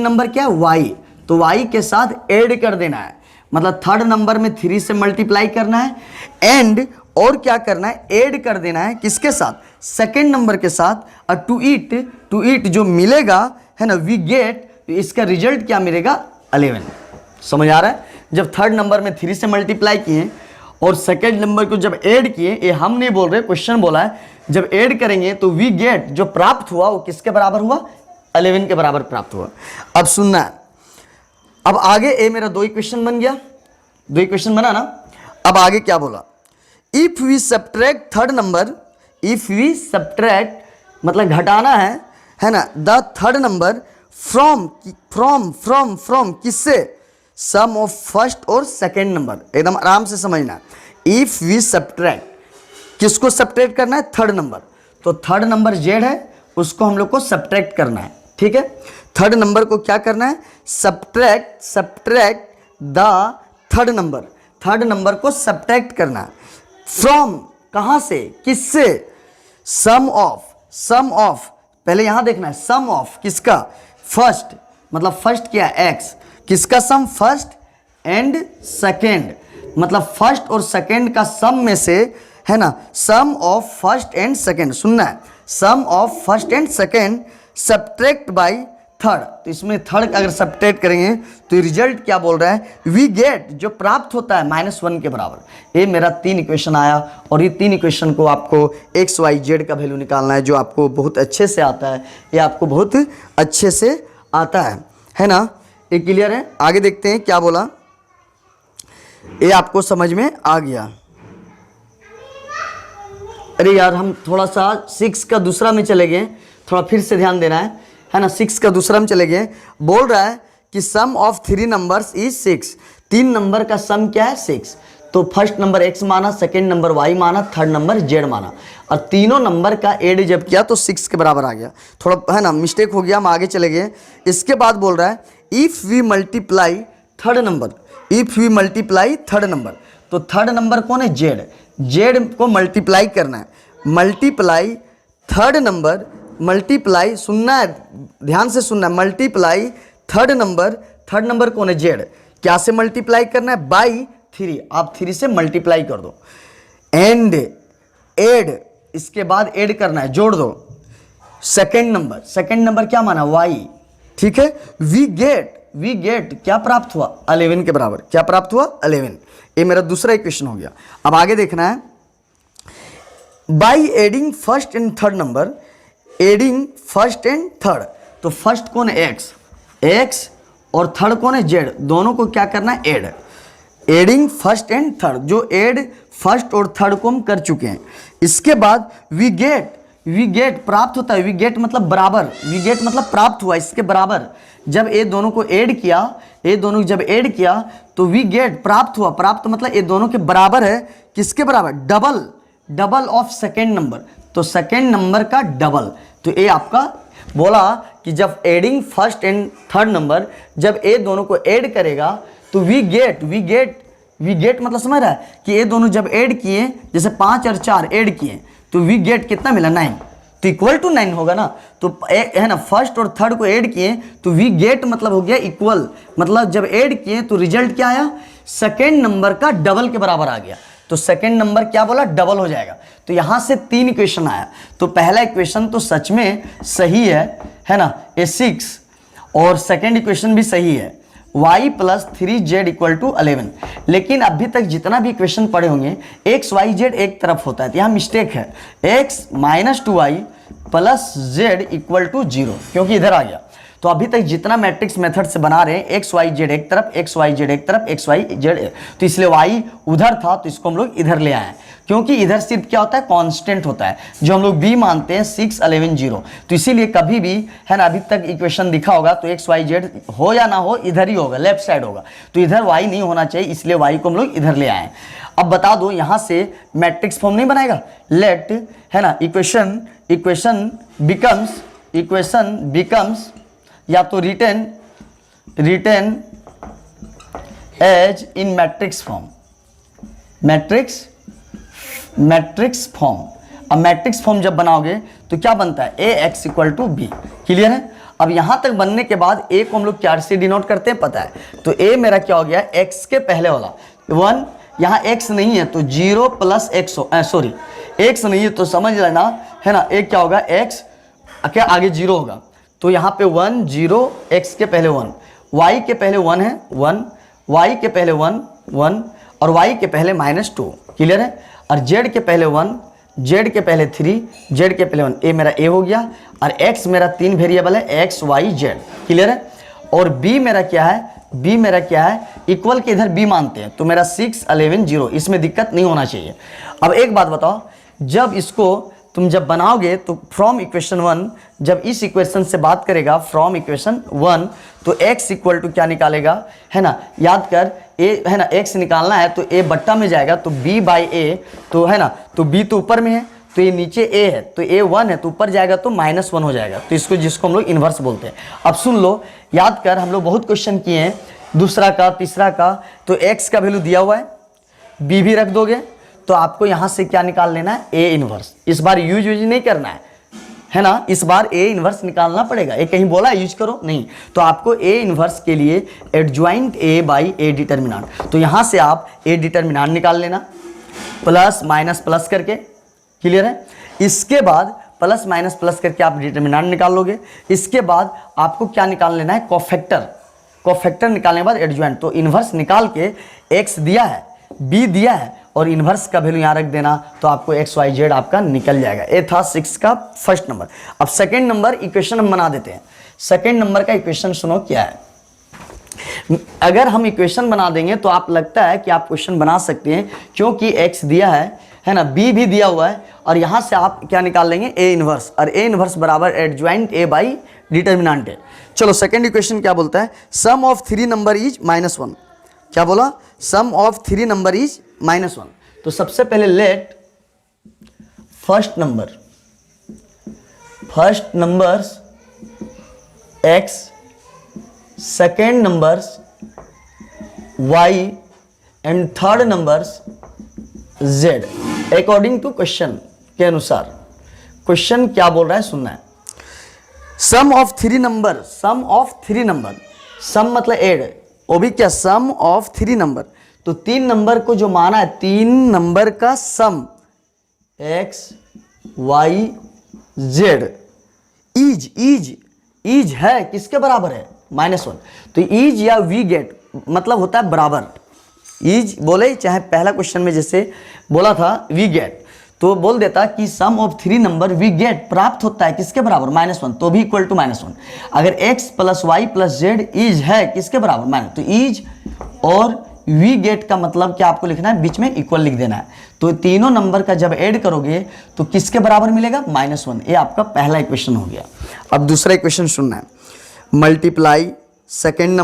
नंबर क्या है, y, तो y के साथ ऐड कर देना है, मतलब थर्ड नंबर में 3 से मल्टीप्लाई करना है। एंड और क्या करना है, ऐड कर देना है, किसके साथ, सेकंड नंबर के साथ। और टू इट जो मिलेगा, है ना, वी गेट, तो इसका रिजल्ट क्या मिलेगा, 11। समझ आ रहा है। जब थर्ड नंबर में 3 से मल्टीप्लाई किए और सेकेंड नंबर को जब ऐड किए, ये हम नहीं बोल रहे, क्वेश्चन बोला है, जब ऐड करेंगे तो वी गेट जो प्राप्त हुआ वो किसके बराबर हुआ, 11 के बराबर प्राप्त हुआ। अब सुनना है, अब आगे ये मेरा 2 इक्वेशन बन गया, 2 इक्वेशन बना ना। अब आगे क्या बोला, if we subtract third number, if we subtract मतलब घटाना है ना, द थर्ड नंबर फ्रॉम किससे, सम ऑफ फर्स्ट और सेकेंड नंबर। एकदम आराम से समझना, इफ वी सब्ट्रैक्ट, किसको सब्ट्रैक्ट करना है, थर्ड नंबर, तो थर्ड नंबर z है, उसको हम लोग को सब्ट्रैक्ट करना है, ठीक है। थर्ड नंबर को क्या करना है, सब्ट्रैक्ट द थर्ड नंबर को सब्ट्रैक्ट करना है फ्रॉम, कहाँ से, किससे, सम ऑफ पहले यहां देखना है, सम ऑफ किसका, फर्स्ट, मतलब फर्स्ट क्या है, x, किसका सम, फर्स्ट एंड सेकेंड, मतलब फर्स्ट और सेकेंड का सम में से, है ना, sum of first and second. सुनना है, sum of first and second subtract by third, तो इसमें थर्ड अगर सब्ट्रैक्ट करेंगे तो रिजल्ट क्या बोल रहा है, वी गेट, जो प्राप्त होता है -1 के बराबर। ये मेरा 3 इक्वेशन आया, और ये 3 इक्वेशन को आपको x y z का वैल्यू निकालना है, जो आपको बहुत अच्छे से आता है, ये आपको बहुत अच्छे से आता है ना। ये क्लियर है। आगे देखते हैं क्या बोला, ये आपको समझ में आ गया। अरे यार हम थोड़ा सा 6 का दूसरा में चले गए, थोड़ा फिर से ध्यान देना है ना। 6 का दूसरा में चले गए, बोल रहा है कि सम ऑफ 3 नंबर्स इज 6, 3 नंबर का सम क्या है 6। तो फर्स्ट नंबर x माना, सेकंड नंबर y माना, थर्ड नंबर z माना, और तीनों नंबर का एड जब किया तो 6 के बराबर आ गया। थोड़ा है ना मिस्टेक हो गया, हम आगे चले गए। इसके बाद बोल रहा है if we multiply third number, if we multiply third number, तो थर्ड नंबर कौन है, z को मल्टीप्लाई करना है, मल्टीप्लाई थर्ड नंबर, मल्टीप्लाई, सुनना है ध्यान से सुनना है, मल्टीप्लाई थर्ड नंबर कौन है, z, क्या से मल्टीप्लाई करना है, बाई 3, आप 3 से मल्टीप्लाई कर दो, एंड एड, इसके बाद ऐड करना है, जोड़ दो सेकंड नंबर क्या माना, y, ठीक है। वी गेट क्या प्राप्त हुआ, 11 के बराबर, क्या प्राप्त हुआ, 11। ये मेरा दूसरा इक्वेशन हो गया। अब आगे देखना है, by adding first and third number, adding first and third, तो फर्स्ट कौन है, x और थर्ड कौन है, z, दोनों को क्या करना है, add, adding first and third, जो ऐड फर्स्ट और थर्ड को हम कर चुके हैं। इसके बाद वी गेट प्राप्त होता है, वी गेट मतलब बराबर, वी गेट मतलब प्राप्त हुआ, इसके बराबर, जब ये दोनों को ऐड किया, ये दोनों जब ऐड किया तो वी गेट प्राप्त हुआ, प्राप्त मतलब ये दोनों के बराबर है, किसके बराबर, डबल ऑफ सेकेंड नंबर, तो सेकेंड नंबर का डबल। तो ये आपका बोला कि जब adding first and third number, जब ये दोनों को ऐड करेगा तो वी गेट मतलब समझ रहा है कि ये दोनों जब ऐड किए, जैसे 5 और 4 ऐड किए तो वी गेट कितना मिला, 9, तो इक्वल टू 9 होगा ना, तो है ना, फर्स्ट और थर्ड को ऐड किए तो वी गेट मतलब हो गया इक्वल, मतलब जब ऐड किए तो रिजल्ट क्या आया, सेकेंड नंबर का डबल के बराबर आ गया, तो सेकेंड नंबर क्या बोला, डबल हो जाएगा। तो यहां से 3 इक्वेशन आया, तो पहला इक्वेशन तो सच में सही है ना, ये 6, और सेकेंड इक्वेशन भी सही है, y plus 3z equal to 11। लेकिन अभी तक जितना भी इक्वेशन पढ़े होंगे x y z एक तरफ होता है, तो यहाँ मिस्टेक है, x minus 2y plus z equal to 0, क्योंकि इधर आ गया। तो अभी तक जितना मैट्रिक्स मेथड से बना रहे हैं x y z एक तरफ, x y z एक तरफ, x y z, तो इसलिए y उधर था तो इसको हम लोग इधर ले आए, क्योंकि इधर सिर्फ क्या होता है, कांस्टेंट होता है, जो हम लोग b मानते हैं 6 11 0, तो इसीलिए कभी भी है ना, अभी तक इक्वेशन दिखा होगा तो x y z हो या ना हो इधर ही होगा, लेफ्ट साइड होगा, तो इधर y नहीं होना चाहिए, इसलिए y को हम लोग इधर ले आए। अब बता दो यहां से मैट्रिक्स फॉर्म नहीं बनाएगा, लेट है ना, इक्वेशन बिकम्स या तो written as in matrix form, matrix form. अब मैट्रिक्स फॉर्म जब बनाओगे तो क्या बनता है, ax equal to b, clear है। अब यहां तक बनने के बाद a को हम लोग क्या से डिनोट करते हैं पता है, तो a मेरा क्या हो गया, x के पहले वाला 1, यहाँ x नहीं है तो 0 प्लस x, सॉरी x नहीं है तो समझ लेना है ना, एक क्या होगा, x क्या आगे 0 होगा, तो यहाँ पे 1 0, x के पहले 1, y के पहले 1 है 1, y के पहले 1 1, और y के पहले -2, क्लियर है। और z के पहले 1, z के पहले 3, z के पहले 1, ये मेरा a हो गया, और x मेरा 3 वेरिएबल है x y z, क्लियर है। और b मेरा क्या है, इक्वल के इधर b मानते हैं, तो मेरा 6 11 0, इसमें दिक्कत नहीं होना चाहिए। अब एक बात बताओ, जब इसको तुम जब बनाओगे तो फ्रॉम इक्वेशन 1, जब इस इक्वेशन से बात करेगा फ्रॉम इक्वेशन 1, तो x इक्वल टू क्या निकालेगा, है ना, याद कर a है ना, x निकालना है तो a बट्टा में जाएगा, तो b बाई a, तो है ना, तो b तो ऊपर में है तो ये नीचे a है, तो a 1 है तो ऊपर जाएगा तो -1 हो जाएगा, तो इसको जिसको हम लोग इन्वर्स बोलते हैं। अब सुन लो, याद कर, हम लोग बहुत क्वेश्चन किए हैं, दूसरा का तीसरा का, तो x का वैल्यू दिया हुआ है, b भी रख दोगे तो आपको यहां से क्या निकाल लेना है, a इनवर्स। इस बार यूज नहीं करना है ना, इस बार a इनवर्स निकालना पड़ेगा, ये कहीं बोला यूज करो नहीं, तो आपको a इनवर्स के लिए adjoint a by a determinant, तो यहां से आप a डिटर्मिनेंट निकाल लेना, प्लस माइनस प्लस करके, क्लियर है। इसके बाद प्लस माइनस प्लस करके आप डिटर्मिनेंट निकाल लोगे। इसके बाद आपको क्या निकाल लेना है, कोफैक्टर निकालने के बाद एडजॉइंट, तो इनवर्स निकाल के x दिया है, b दिया है, और इन्वर्स का वैल्यू यहाँ रख देना, तो आपको x y z आपका निकल जाएगा। ये था 6 का फर्स्ट नंबर। अब सेकंड नंबर इक्वेशन हम बना देते हैं। सेकंड नंबर का इक्वेशन सुनो क्या है। अगर हम इक्वेशन बना देंगे तो आप लगता है कि आप क्वेश्चन बना सकते हैं, क्योंकि x दिया है ना, b भी दिया हुआ है, और यहाँ से आप क्या निकाल लेंगे, a इनवर्स, और a इनवर्स बराबर एडजॉइंट a बाई डिटर्मिनेंट है। चलो सेकंड इक्वेशन क्या बोलता है, सम ऑफ 3 नंबर इज -1, क्या बोला, सम ऑफ 3 नंबर इज -1। तो सबसे पहले let first numbers x, second numbers y and third numbers z according to question के अनुसार। क्वेश्चन क्या बोल रहा है सुनना है। सम ऑफ 3 नंबर, सम मतलब एड, वो भी क्या, सम ऑफ 3 नंबर। तो 3 नंबर को जो माना है, 3 नंबर का सम x y z इज है किसके बराबर है, -1। तो इज या वी गेट मतलब होता है बराबर। इज बोले चाहे पहला क्वेश्चन में जैसे बोला था वी गेट, तो बोल देता कि सम ऑफ 3 नंबर वी गेट प्राप्त होता है किसके बराबर, -1, तो भी इक्वल टू -1। अगर x + y + z इज है किसके बराबर, माइनस, तो इज और वी गेट का मतलब क्या आपको लिखना है, बीच में इक्वल लिख देना है। तो तीनों नंबर का जब ऐड करोगे तो किसके बराबर मिलेगा, -1। ये आपका पहला इक्वेशन हो गया। अब दूसरा इक्वेशन सुनना है, मल्टीप्लाई सेकेंड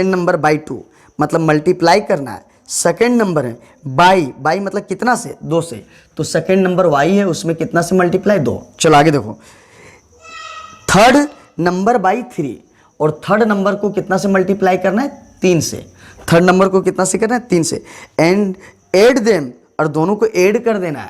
नंबर बाई 2, मतलब मल्टीप्लाई करना है, सेकेंड नंबर है बाई मतलब कितना से, 2 से। तो सेकेंड नंबर y है, उसमें कितना से मल्टीप्लाई, 2। चलो आगे देखो, थर्ड नंबर बाई 3, और थर्ड नंबर को कितना से मल्टीप्लाई करना है, 3 से। थर्ड नंबर को कितना से करना है, 3 से। एंड एड देम, और दोनों को ऐड कर देना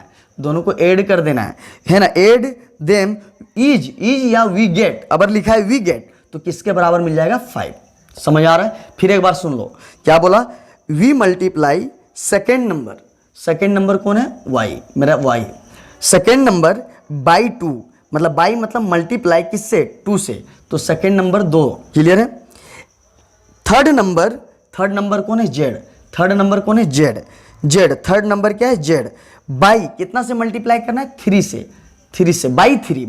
है ना, ऐड देम इज या वी गेट, अगर लिखा है वी गेट तो किसके बराबर मिल जाएगा, 5। समझ आ रहा है। फिर एक बार सुन लो, क्या बोला, वी मल्टीप्लाई सेकेंड नंबर कौन है, y, मेरा y, सेकेंड नंबर बाई 2, मतलब बाई मतलब मल्टीप्लाई किससे, 2 से। तो सेकेंड नंबर 2, क्लियर है। थर्ड नंबर कौन है, z, थर्ड नंबर क्या है, z, बाई कितना से मल्टीप्लाई करना है, 3 से, बाई 3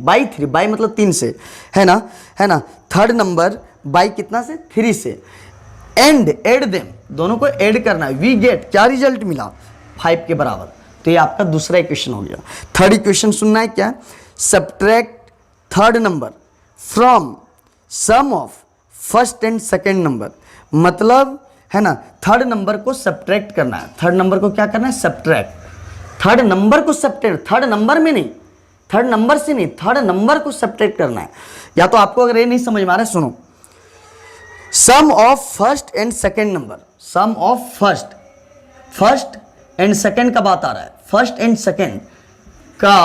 बाई मतलब 3 से, है ना। थर्ड नंबर बाई कितना से, 3 से। एंड एड देम, दोनों को ऐड करना है, वी गेट क्या रिजल्ट मिला, 5 के बराबर। तो ये आपका दूसरा इक्वेशन हो गया। थर्ड इक्वेशन सुनना है क्या, subtract third number from sum of first and second number, मतलब है ना, थर्ड नंबर को सब्ट्रैक्ट करना है। थर्ड नंबर को क्या करना है, सब्ट्रैक्ट, थर्ड नंबर को सब्ट्रैक्ट, थर्ड नंबर में नहीं, थर्ड नंबर से नहीं, थर्ड नंबर को सब्ट्रैक्ट करना है। या तो आपको अगर ये नहीं समझ में आ रहा है, सुनो, sum of first and second number, sum of first and second का बात आ रहा है, फर्स्ट एंड सेकेंड का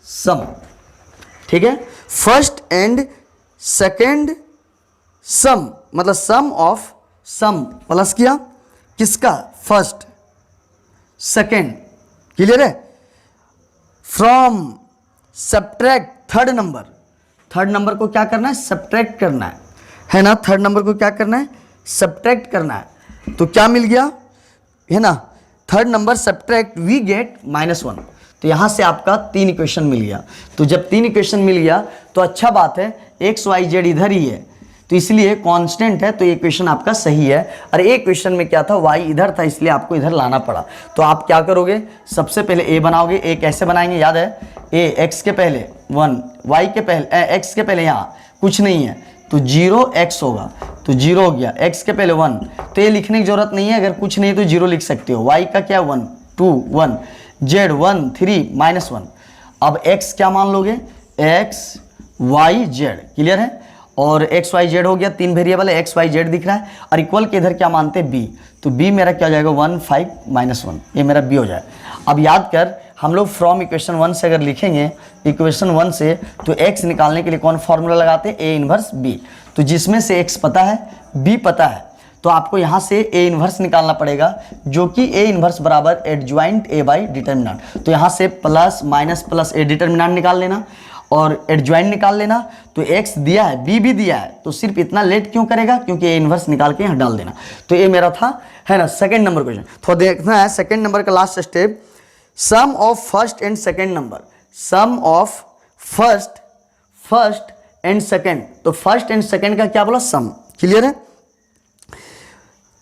सम, ठीक है। फर्स्ट एंड सेकेंड सम मतलब सम ऑफ सम प्लस किया किसका, फर्स्ट सेकेंड, क्लियर है। फ्रॉम सब्ट्रैक्ट थर्ड नंबर को क्या करना है, सब्ट्रैक्ट करना है ना, थर्ड नंबर को क्या करना है, सब्ट्रैक्ट करना है। तो क्या मिल गया, है ना, third number subtract we get -1। तो यहाँ से आपका 3 इक्वेशन मिल गया। तो जब 3 इक्वेशन मिल गया तो अच्छा बात है, x y z इधर ही है तो इसलिए कांस्टेंट है, तो ये इक्वेशन आपका सही है। और एक क्वेश्चन में क्या था, y इधर था इसलिए आपको इधर लाना पड़ा। तो आप क्या करोगे, सबसे पहले a बनाओगे। a कैसे बनाएंगे, याद है, a x के पहले 1, y के पहले x के पहले यहाँ कुछ नहीं है तो 0x होगा, तो 0 हो गया, x के पहले 1, तो ये लिखने की जरूरत नहीं है, अगर कुछ नहीं तो 0 लिख सकते हो। y का क्या 1 2 1, z 1 3 -1। अब x क्या मान लोगे, x y z, क्लियर है। और x y z हो गया, 3 वेरिएबल है, x y z दिख रहा है। और इक्वल के इधर क्या मानते हैं, b, तो b मेरा क्या हो जाएगा 1 5 -1, ये मेरा b हो जाए। अब याद कर, हम लोग फ्रॉम इक्वेशन 1 से अगर लिखेंगे इक्वेशन 1 से, तो x निकालने के लिए कौन फॉर्मूला लगाते हैं, a इनवर्स b। तो जिसमें से x पता है, b पता है, तो आपको यहाँ से a इनवर्स निकालना पड़ेगा, जो कि a इनवर्स बराबर एडजॉइंट a बाई डिटर्मिनेंट। तो यहाँ से plus minus plus a determinant निकाल लेना और एडजॉइंट निकाल लेना। तो x दिया है, b भी दिया है, तो सिर्फ इतना लेट क्यों करेगा, क्योंकि a इनवर्स निकाल के यहाँ डाल देना। तो ये मेरा था, है ना, सेकंड नंबर क्वेश्चन। तो देखना है सेकंड नंबर का last step, sum of first and second number, sum of first and second. तो फर्स्ट एंड सेकंड का क्या बोला, सम, क्लियर है।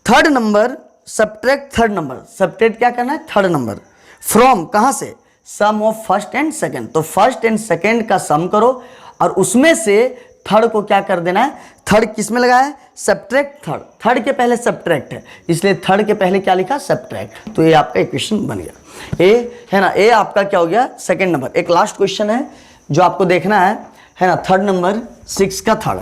Third number subtract third number, subtract क्या करना है, थर्ड नंबर फ्रॉम कहां से, sum of first and second. तो फर्स्ट एंड सेकंड का सम करो और उसमें से थर्ड को क्या कर देना है, थर्ड किस में लगाया है, सब्ट्रैक्ट थर्ड, थर्ड के पहले सब्ट्रैक्ट है, इसलिए थर्ड के पहले क्या लिखा, सब्ट्रैक्ट। तो ये आपका इक्वेशन बन गया। ए है ना, ए आपका क्या हो गया, सेकंड नंबर। एक लास्ट क्वेश्चन है जो आपको देखना है ना, थर्ड नंबर 6 का थर्ड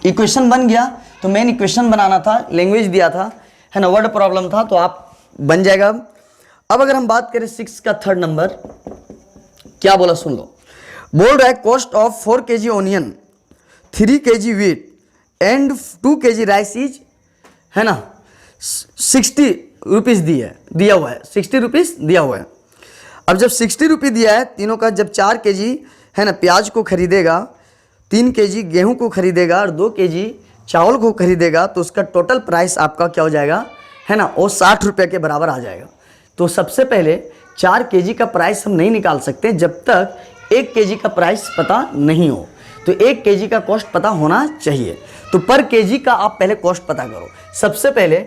इक्वेशन बन गया। तो मेन इक्वेशन बनाना था, लैंग्वेज दिया था, है ना, वर्ड प्रॉब्लम था, तो आप बन जाएगा। अब अगर हम बात करें 6 का थर्ड नंबर, क्या बोला सुन लो। बोल रहा है cost of 4 kg onion, 3 kg wheat and 2 kg rice is, है ना, 60 रुपीज़ दिया हुआ है, 60 रुपीज़ दिया हुआ है। अब जब 60 रुपये दिया है, तीनों का जब 4 kg है ना प्याज को खरीदेगा, 3 kg गेहूं को खरीदेगा और 2 kg चावल को खरीदेगा, तो उसका टोटल प्राइस आपका क्या हो जाएगा, है ना, वो 60 रुपये के बराबर आ जाएगा। तो सबसे पहले 4 kg का प्राइस हम नहीं निकाल सकते जब तक 1 kg का प्राइस पता नहीं हो। तो 1 kg का कॉस्ट पता होना चाहिए। तो पर kg का आप पहले कॉस्ट पता करो। सबसे पहले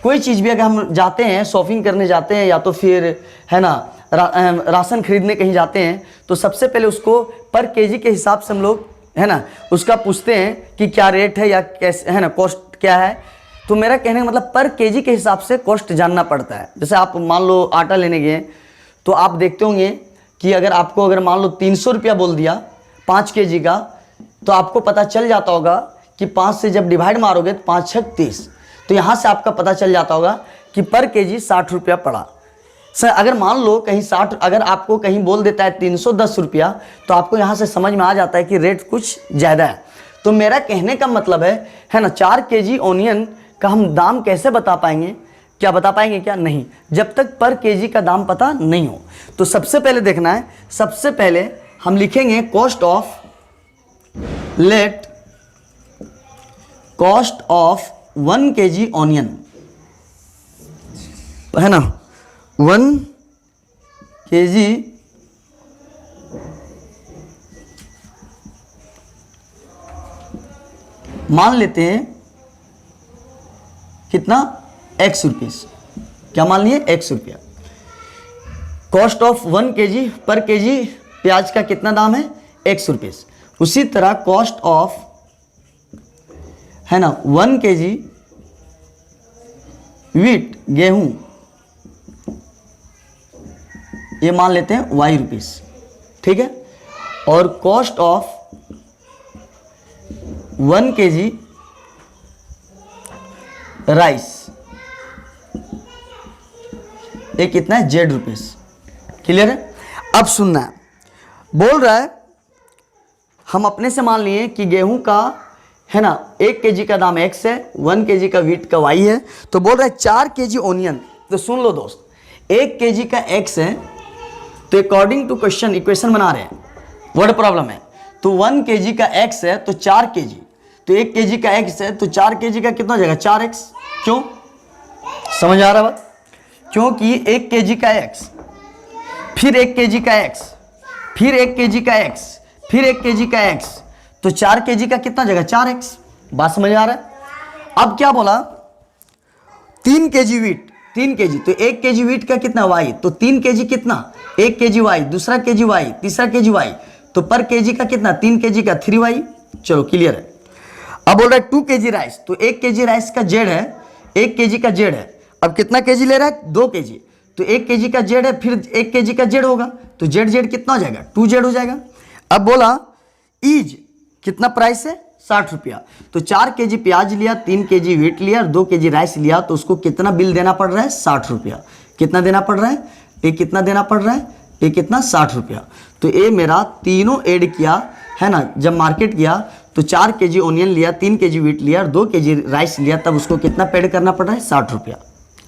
कोई चीज़ भी अगर हम जाते हैं, शॉपिंग करने जाते हैं, या तो फिर है ना राशन खरीदने कहीं जाते हैं, तो सबसे पहले उसको पर kg के हिसाब से हम लोग, है ना, उसका पूछते हैं कि क्या रेट है या कैसे, है ना, कॉस्ट क्या है। तो मेरा कहने का मतलब पर kg के हिसाब से कॉस्ट जानना पड़ता है। जैसे आप मान लो आटा लेने गए, तो आप देखते होंगे कि अगर मान लो 300 रुपया बोल दिया 5 kg का, तो आपको पता चल जाता होगा कि 5 से जब डिवाइड मारोगे तो 5 6 30, तो यहाँ से आपका पता चल जाता होगा कि पर kg 60 रुपया पड़ा। सर अगर मान लो कहीं 60, अगर आपको कहीं बोल देता है 310 रुपया, तो आपको यहाँ से समझ में आ जाता है कि रेट कुछ ज़्यादा है। तो मेरा कहने का मतलब है ना, 4 kg ऑनियन का हम दाम कैसे बता पाएंगे, क्या बता पाएंगे क्या, नहीं, जब तक पर kg का दाम पता नहीं हो। तो सबसे पहले देखना है, सबसे पहले हम लिखेंगे cost of, let cost of 1 kg onion, है ना, 1 kg मान लेते हैं कितना, x रुपीस, क्या मान लिए, x रुपया। कॉस्ट ऑफ 1 kg, पर kg प्याज का कितना दाम है, x रुपीस। उसी तरह कॉस्ट ऑफ, है ना, 1 kg वीट, गेहूं, ये मान लेते हैं y रुपीस, ठीक है। और कॉस्ट ऑफ 1 kg राइस, ये कितना है, z रुपीस। क्लियर है। अब सुनना है, बोल रहा है हम अपने से मान लिए कि गेहूं का, है ना, 1 kg का दाम x है, 1 kg का वीट का y है। तो बोल रहा है 4 kg ऑनियन। तो सुन लो दोस्त, 1 kg का x है, तो अकॉर्डिंग टू क्वेश्चन इक्वेशन बना रहे हैं, वर्ड प्रॉब्लम है। तो 1 kg का x है तो 4 kg, तो 1 kg का x है तो 4 kg का कितना हो जाएगा, 4x। क्यों, समझ आ रहा बात, क्योंकि 1 kg का x, फिर 1 kg का x, फिर 1 kg का x, फिर 1 kg का x, तो 4 kg का कितना जगह, 4x। बात समझ आ रहा है। अब क्या बोला, 3 kg वीट, 3 kg, तो 1 kg वीट का कितना y, तो 3 kg कितना, 1 kg y, दूसरा kg y, तीसरा kg y, तो पर kg का कितना, 3 kg का 3y। चलो क्लियर है। अब बोल रहा है 2 kg राइस, तो 1 kg राइस का z है, 1 kg का z है। अब कितना kg ले रहा है, 2 kg, तो 1 kg का z है, फिर 1 kg का z होगा, तो z कितना हो जाएगा, 2z हो जाएगा। अब बोला इज कितना प्राइस है, 60 रुपया। तो 4 kg प्याज लिया, 3 kg वीट लिया और 2 kg राइस लिया, तो उसको कितना बिल देना पड़ रहा है, 60 रुपया। कितना देना पड़ रहा है, ये कितना देना पड़ रहा है, ये कितना, 60 रुपया। तो ये मेरा तीनों ऐड किया, है ना, जब मार्केट गया तो 4 kg ऑनियन लिया, 3 kg वीट लिया और 2 kg राइस लिया, तब उसको कितना पेड करना पड़ रहा है, 60 रुपया।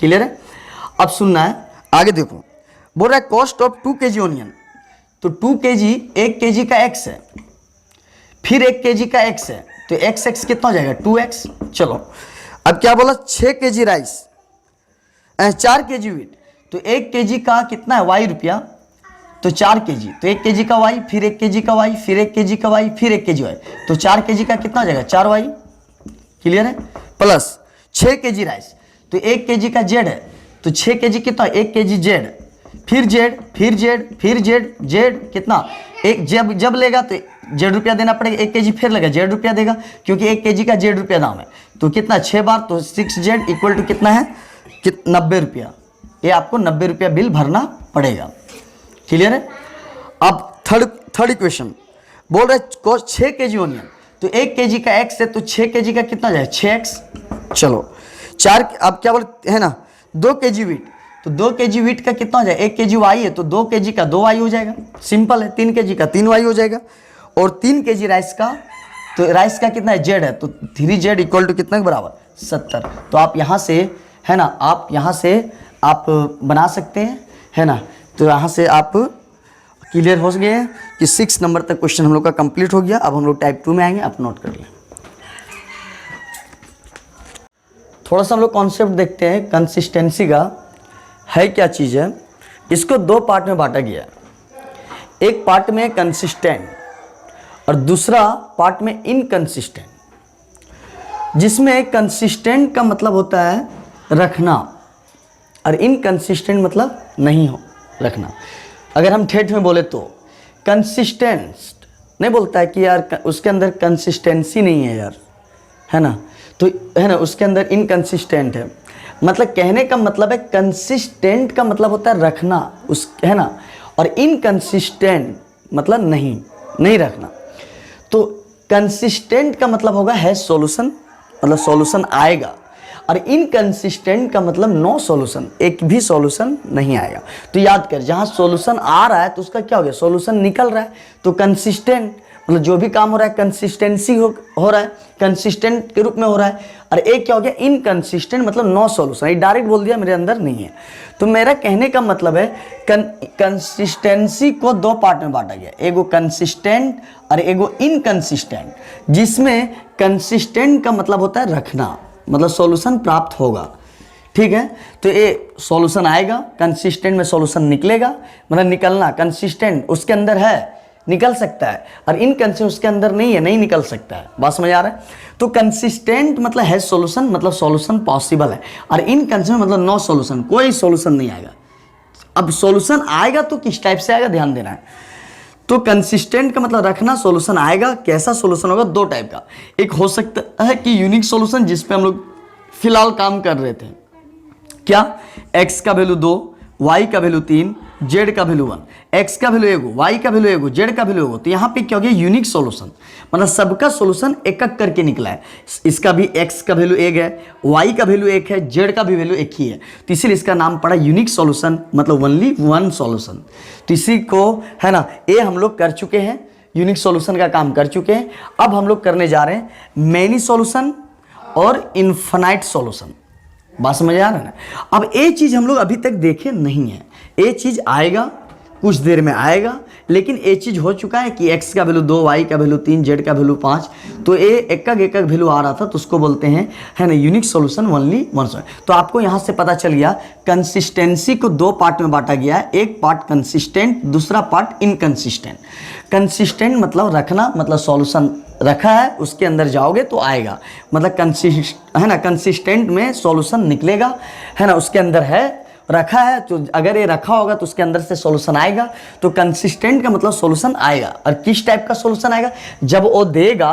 क्लियर है। अब सुनना है, आगे देखो, बोल रहा है कॉस्ट ऑफ 2 kg ऑनियन, तो 2 kg 1 kg का x है, फिर 1 kg का x है, तो x कितना हो जाएगा, 2x। चलो अब क्या बोला, 6 kg राइस, 4 kg वीट, तो 1 kg का कितना है, y रुपया, तो 4 kg, तो 1 kg का y, फिर 1 kg का y, फिर 1 kg का y, फिर 1 kg y, तो 4 kg का कितना हो जाएगा, 4y। क्लियर है। प्लस 6 kg राइस, तो 1 kg का z है, तो 6 kg कितना, 1 kg z, फिर z, फिर z, फिर z, z कितना, एक जब लेगा तो जेड रुपया देना पड़ेगा, 1 kg फिर लगा जेड रुपया देगा, क्योंकि 1 kg का जेड रुपया दाम है। तो कितना 6 बार, तो 6Z इक्वल टू कितना है 90 रुपया। ये आपको 90 रुपया बिल भरना पड़ेगा। क्लियर है। अब थर्ड इक्वेशन बोल रहे 6 kg ओनियन, तो 1 kg का x है तो 6 kg का कितना जाए 6x। चलो 4, अब क्या बोल है ना 2 kg वीट, तो 2 kg वीट का कितना हो जाएगा, 1 kg वाई है तो 2 kg का 2 वाई हो जाएगा, सिंपल है। 3 kg का 3 वाई हो जाएगा। और 3 kg राइस का, तो राइस का कितना है जेड है, तो 3Z इक्वल टू कितना के बराबर 70। तो आप यहाँ से है ना, आप यहाँ से आप बना सकते हैं है ना। तो यहाँ से आप क्लियर हो गए हैं कि 6 नंबर तक क्वेश्चन हम लोग का कंप्लीट हो गया। अब हम लोग टाइप 2 में आएंगे, आप नोट कर लें। थोड़ा सा हम लोग कॉन्सेप्ट देखते हैं कंसिस्टेंसी का है क्या चीज़ है। इसको 2 पार्ट में बांटा गया है, एक पार्ट में कंसिस्टेंट और दूसरा पार्ट में इनकंसिस्टेंट, जिसमें कंसिस्टेंट का मतलब होता है रखना और इनकंसिस्टेंट मतलब नहीं हो रखना। अगर हम ठेठ में बोले तो कंसिस्टेंट नहीं बोलता है कि यार उसके अंदर कंसिस्टेंसी नहीं है यार, है ना, तो है ना उसके अंदर इनकंसिस्टेंट है। मतलब कहने का मतलब है कंसिस्टेंट का मतलब होता है रखना उस, है ना, और इनकंसिस्टेंट मतलब नहीं रखना। तो कंसिस्टेंट का मतलब होगा है सॉल्यूशन, मतलब सॉल्यूशन आएगा, और इनकंसिस्टेंट का मतलब नो सॉल्यूशन, एक भी सॉल्यूशन नहीं आएगा। तो याद कर, जहां सॉल्यूशन आ रहा है तो उसका क्या हो गया, सॉल्यूशन निकल रहा है। तो कंसिस्टेंट मतलब जो भी काम हो रहा है कंसिस्टेंसी हो रहा है, कंसिस्टेंट के रूप में हो रहा है। और एक क्या हो गया इनकंसिस्टेंट मतलब नो सॉल्यूशन, ये डायरेक्ट बोल दिया मेरे अंदर नहीं है। तो मेरा कहने का मतलब है कंसिस्टेंसी को 2 पार्ट में बांटा गया, एगो कंसिस्टेंट और एगो इनकंसिस्टेंट, जिसमें कंसिस्टेंट का मतलब होता है रखना, मतलब सॉल्यूशन प्राप्त होगा। ठीक है, तो ये सॉल्यूशन आएगा, कंसिस्टेंट में सॉल्यूशन निकलेगा, मतलब निकलना, कंसिस्टेंट उसके अंदर है निकल सकता है, और इनकंसिस्टेंट उसके अंदर नहीं है नहीं निकल सकता है। बात समझ आ रहा है। तो कंसिस्टेंट मतलब है सॉल्यूशन, मतलब सॉल्यूशन पॉसिबल है, और इनकंसिस्टेंट मतलब नो सॉल्यूशन, कोई सॉल्यूशन नहीं आएगा। अब सॉल्यूशन आएगा तो किस टाइप से आएगा ध्यान देना है। तो कंसिस्टेंट का मतलब रखना, सॉल्यूशन आएगा, कैसा सॉल्यूशन होगा 2 टाइप का। एक हो सकता है कि यूनिक सॉल्यूशन, जिस पे हम लोग फिलहाल काम कर रहे थे, क्या x का वैल्यू 2, y का वैल्यू 3, z का वैल्यू 1, x का वैल्यू 1, y का वैल्यू 1, z का वैल्यू 1। तो यहाँ पे क्या हो गया यूनिक सॉल्यूशन, मतलब सबका सॉल्यूशन एक एक करके निकला है। इसका भी x का वैल्यू 1 है, y का वैल्यू 1 है, z का भी वैल्यू 1 ही है, तो इसीलिए इसका नाम पड़ा यूनिक सॉल्यूशन, मतलब ओनली 1 सॉल्यूशन। तो इसी को है ना, ये हम लोग कर चुके हैं, यूनिक सॉल्यूशन का काम कर चुके हैं। अब हम लोग करने जा रहे हैं मैनी सॉल्यूशन और इन्फिनाइट सॉल्यूशन। बात समझ आ रहा है ना। अब ये चीज़ हम लोग अभी तक देखे नहीं है, ये चीज़ आएगा कुछ देर में आएगा, लेकिन ये चीज़ हो चुका है कि x का वैल्यू 2, y का वैल्यू 3, z का वैल्यू 5, तो ये एक वैल्यू आ रहा था, तो उसको बोलते हैं है ना यूनिक सॉल्यूशन ओनली 1 सॉल्यूशन। तो आपको यहाँ से पता चल गया कंसिस्टेंसी को 2 पार्ट में बांटा गया है, एक पार्ट कंसिस्टेंट, दूसरा पार्ट इनकंसिस्टेंट। कंसिस्टेंट मतलब रखना, मतलब सॉल्यूशन रखा है उसके अंदर जाओगे तो आएगा, मतलब है ना कंसिस्टेंट में सॉल्यूशन निकलेगा, है ना उसके अंदर है रखा है, तो अगर ये रखा होगा तो उसके अंदर से सॉल्यूशन आएगा। तो कंसिस्टेंट का मतलब सॉल्यूशन आएगा, और किस टाइप का सॉल्यूशन आएगा, जब वो देगा,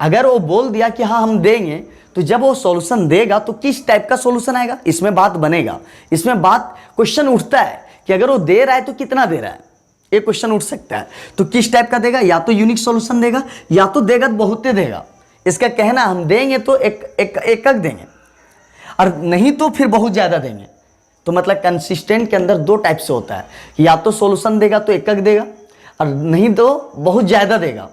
अगर वो बोल दिया कि हाँ हम देंगे, तो जब वो सॉल्यूशन देगा तो किस टाइप का सॉल्यूशन आएगा, इसमें बात बनेगा, इसमें बात क्वेश्चन उठता है कि अगर वो दे रहा है तो कितना दे रहा है, ये क्वेश्चन उठ सकता है। तो किस टाइप का देगा, या तो यूनिक सॉल्यूशन देगा, या तो देगा तो बहुते देगा। इसका कहना हम देंगे तो एक देंगे, और नहीं तो फिर बहुत ज़्यादा देंगे। तो मतलब कंसिस्टेंट के अंदर 2 टाइप से होता है, या तो सॉल्यूशन देगा तो एक देगा, और नहीं तो बहुत ज़्यादा देगा।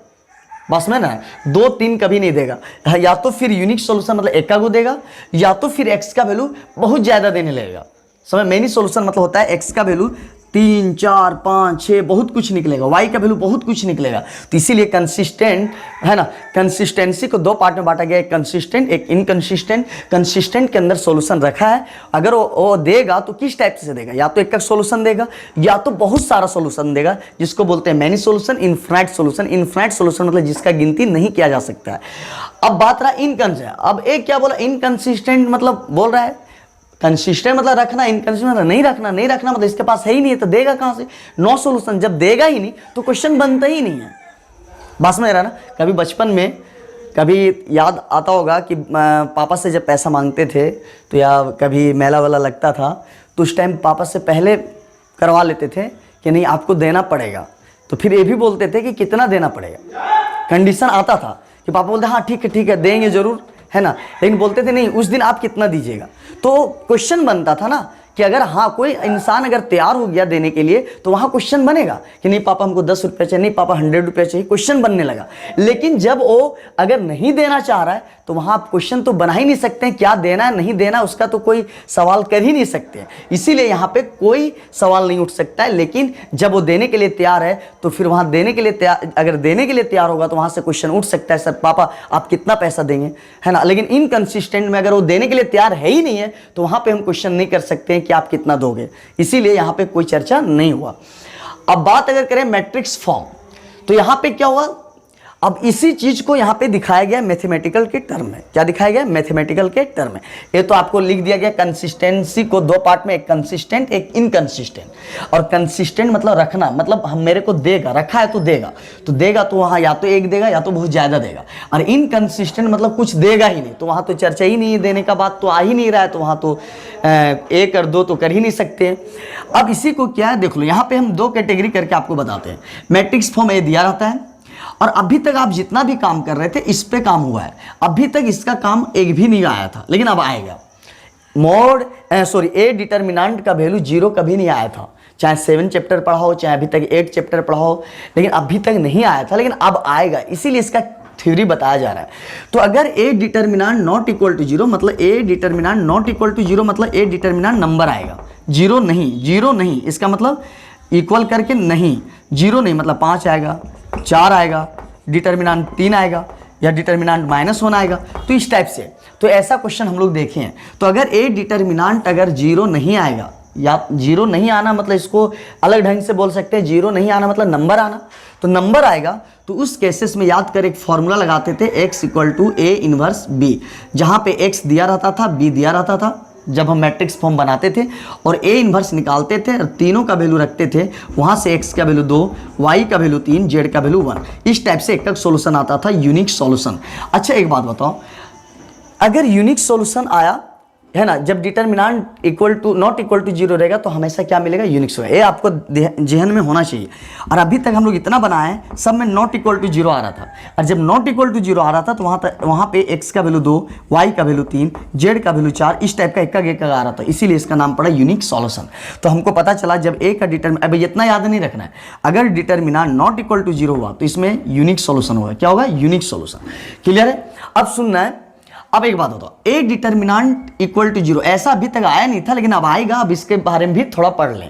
बस में ना 2-3 कभी नहीं देगा, या तो फिर यूनिक सॉल्यूशन मतलब एक को देगा, या तो फिर x का वैल्यू बहुत ज़्यादा देने लगेगा। समझ, मेनी सॉल्यूशन मतलब होता है x का वैल्यू 3, 4, 5, 6 बहुत कुछ निकलेगा, y का वैल्यू बहुत कुछ निकलेगा। तो इसीलिए कंसिस्टेंट है ना, कंसिस्टेंसी को 2 पार्ट में बांटा गया, एक कंसिस्टेंट एक इनकंसिस्टेंट। कंसिस्टेंट के अंदर सॉल्यूशन रखा है, अगर वो देगा तो किस टाइप से देगा, या तो एक सॉल्यूशन देगा, या तो बहुत सारा सॉल्यूशन देगा, जिसको बोलते हैं many solution, infinite solution. Infinite solution मतलब जिसका गिनती नहीं किया जा सकता है। अब बात रहा इनकंसिस्टेंट। अब एक क्या बोला, इनकंसिस्टेंट मतलब बोल रहा है कंसिस्टेंट मतलब रखना, इनकंसिस्टेंट मतलब नहीं रखना मतलब इसके पास है ही नहीं है, तो देगा कहां से, नो सॉल्यूशन। जब देगा ही नहीं तो क्वेश्चन बनता ही नहीं है। बात समझ रहा है ना। कभी बचपन में कभी याद आता होगा कि पापा से जब पैसा मांगते थे तो या कभी मेला वाला लगता था तो उस टाइम पापा से पहले करवा लेते थे कि नहीं आपको देना पड़ेगा, तो फिर ये भी बोलते थे कि कितना देना पड़ेगा। कंडीशन आता था कि पापा बोलते हाँ ठीक है देंगे ज़रूर, है ना, लेकिन बोलते थे नहीं उस दिन आप कितना दीजिएगा। तो क्वेश्चन बनता था ना कि अगर हाँ कोई इंसान अगर तैयार हो गया देने के लिए तो वहाँ क्वेश्चन बनेगा कि नहीं पापा हमको 10 रुपये चाहिए, नहीं पापा 100 रुपये चाहिए, क्वेश्चन बनने लगा। लेकिन जब वो अगर नहीं देना चाह रहा है तो वहाँ आप क्वेश्चन तो बना ही नहीं सकते हैं, क्या देना है नहीं देना उसका तो कोई सवाल कर ही नहीं सकते हैं, इसीलिए यहाँ पे कोई सवाल नहीं उठ सकता है। लेकिन जब वो देने के लिए तैयार है तो फिर वहाँ देने के लिए तैयार, अगर देने के लिए तैयार होगा तो वहाँ से क्वेश्चन उठ सकता है सर पापा आप कितना पैसा देंगे, है ना। लेकिन इनकंसिस्टेंट में अगर वो देने के लिए तैयार है ही नहीं है तो वहाँ पे हम क्वेश्चन नहीं कर सकते हैं कि आप कितना दोगे, इसीलिए यहाँ पे कोई चर्चा नहीं हुआ। अब बात अगर करें मैट्रिक्स फॉर्म, तो यहाँ पे क्या हुआ, अब इसी चीज को यहाँ पे दिखाया गया मैथमेटिकल के टर्म में। क्या दिखाया गया, मैथमेटिकल के टर्म में। ये तो आपको लिख दिया गया कंसिस्टेंसी को दो पार्ट में, एक कंसिस्टेंट एक इनकंसिस्टेंट। और कंसिस्टेंट मतलब रखना, मतलब हम मेरे को देगा, रखा है तो देगा तो वहाँ या तो एक देगा या तो बहुत ज्यादा देगा। और इनकंसिस्टेंट मतलब कुछ देगा ही नहीं, तो वहाँ तो चर्चा ही नहीं है, देने का बात तो आ ही नहीं रहा है, तो वहाँ तो एक और दो तो कर ही नहीं सकते। अब इसी को क्या है देख लो, यहाँ पे हम दो कैटेगरी करके आपको बताते हैं। मैट्रिक्स फॉर्म ए दिया रहता है और अभी तक आप जितना भी काम कर रहे थे इस पे काम हुआ है, अभी तक इसका काम एक भी नहीं आया था, लेकिन अब आएगा। ए डिटर्मिनेंट का वैल्यू 0 कभी नहीं आया था, चाहे 7 चैप्टर पढ़ा हो चाहे अभी तक 8 चैप्टर पढ़ा हो, लेकिन अभी तक नहीं आया था, लेकिन अब आएगा, इसीलिए इसका थ्योरी बताया जा रहा है। तो अगर a determinant not equal to 0 मतलब a determinant not equal to 0 मतलब ए डिटर्मिनेंट नंबर आएगा, 0 नहीं, इसका मतलब इक्वल करके नहीं, 0 नहीं मतलब 5 आएगा, 4 आएगा, डिटर्मिनेंट 3 आएगा या डिटर्मिनेंट -1 आएगा, तो इस टाइप से। तो ऐसा क्वेश्चन हम लोग देखे हैं। तो अगर ए डिटर्मिनेंट अगर 0 नहीं आएगा, या 0 नहीं आना मतलब इसको अलग ढंग से बोल सकते हैं, 0 नहीं आना मतलब नंबर आना, तो नंबर आएगा तो उस केसेस में याद कर एक फॉर्मूला लगाते थे x = a इनवर्स b, जहां पे x दिया रहता था b दिया रहता था जब हम मैट्रिक्स फॉर्म बनाते थे, और a इनवर्स निकालते थे और तीनों का वैल्यू रखते थे, वहां से x का वैल्यू 2, y का वैल्यू 3, z का वैल्यू 1, इस टाइप से एक सॉल्यूशन आता था, यूनिक सॉल्यूशन। अच्छा एक बात बताओ, अगर यूनिक सॉल्यूशन आया है ना, जब डिटर्मिनेंट नॉट इक्वल टू 0 रहेगा तो हमेशा क्या मिलेगा, यूनिक सॉल्यूशन। ये आपको जहन में होना चाहिए। और अभी तक हम लोग इतना बनाए सब में नॉट इक्वल टू 0 आ रहा था, और जब नॉट इक्वल टू 0 आ रहा था तो वहाँ पे x का वैल्यू 2, y का वैल्यू 3, z का वैल्यू 4, इस टाइप का एक आ रहा था, इसीलिए इसका नाम पड़ा यूनिक सॉल्यूशन। तो हमको पता चला जब a का डिटर्मिनेंट, अब इतना याद नहीं रखना है, अगर डिटर्मिनेंट नॉट इक्वल टू 0 हुआ तो इसमें यूनिक सॉल्यूशन होगा। क्या होगा, यूनिक सॉल्यूशन। क्लियर है। अब सुनना है, अब एक बात बताओ, ए डिटर्मिनेंट इक्वल टू 0 ऐसा अभी तक आया नहीं था, लेकिन अब आएगा, अब इसके बारे में भी थोड़ा पढ़ लें।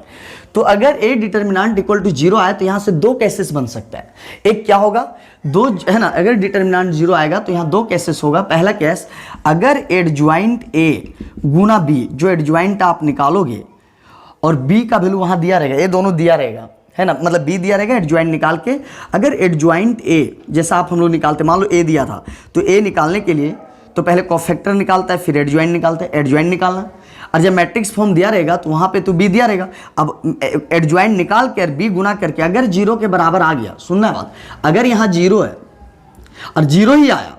तो अगर ए डिटर्मिनेंट इक्वल टू 0 आए तो यहां से दो केसेस बन सकता है। एक क्या होगा, दो है ना, अगर डिटर्मिनेंट 0 आएगा तो यहां दो केसेस होगा। पहला केस, अगर एडज्वाइंट ए गुना बी, जो एडज्वाइंट आप निकालोगे और बी का वैल्यू वहां दिया रहेगा, ये दोनों दिया रहेगा, है ना, मतलब बी दिया रहेगा, एडज्वाइंट निकाल के अगर एडज्वाइंट ए जैसा आप हम लोग निकालते, मान लो ए दिया था तो ए निकालने के लिए तो पहले कोफैक्टर निकालता है, फिर एडज्वाइंट निकालता है, एडज्वाइंट निकालना। और जब मैट्रिक्स फॉर्म दिया रहेगा तो वहाँ पे तो बी दिया रहेगा, अब एडज्वाइंट निकाल कर बी गुना करके अगर 0 के बराबर आ गया, सुनना है बात, अगर यहाँ 0 है और 0 ही आया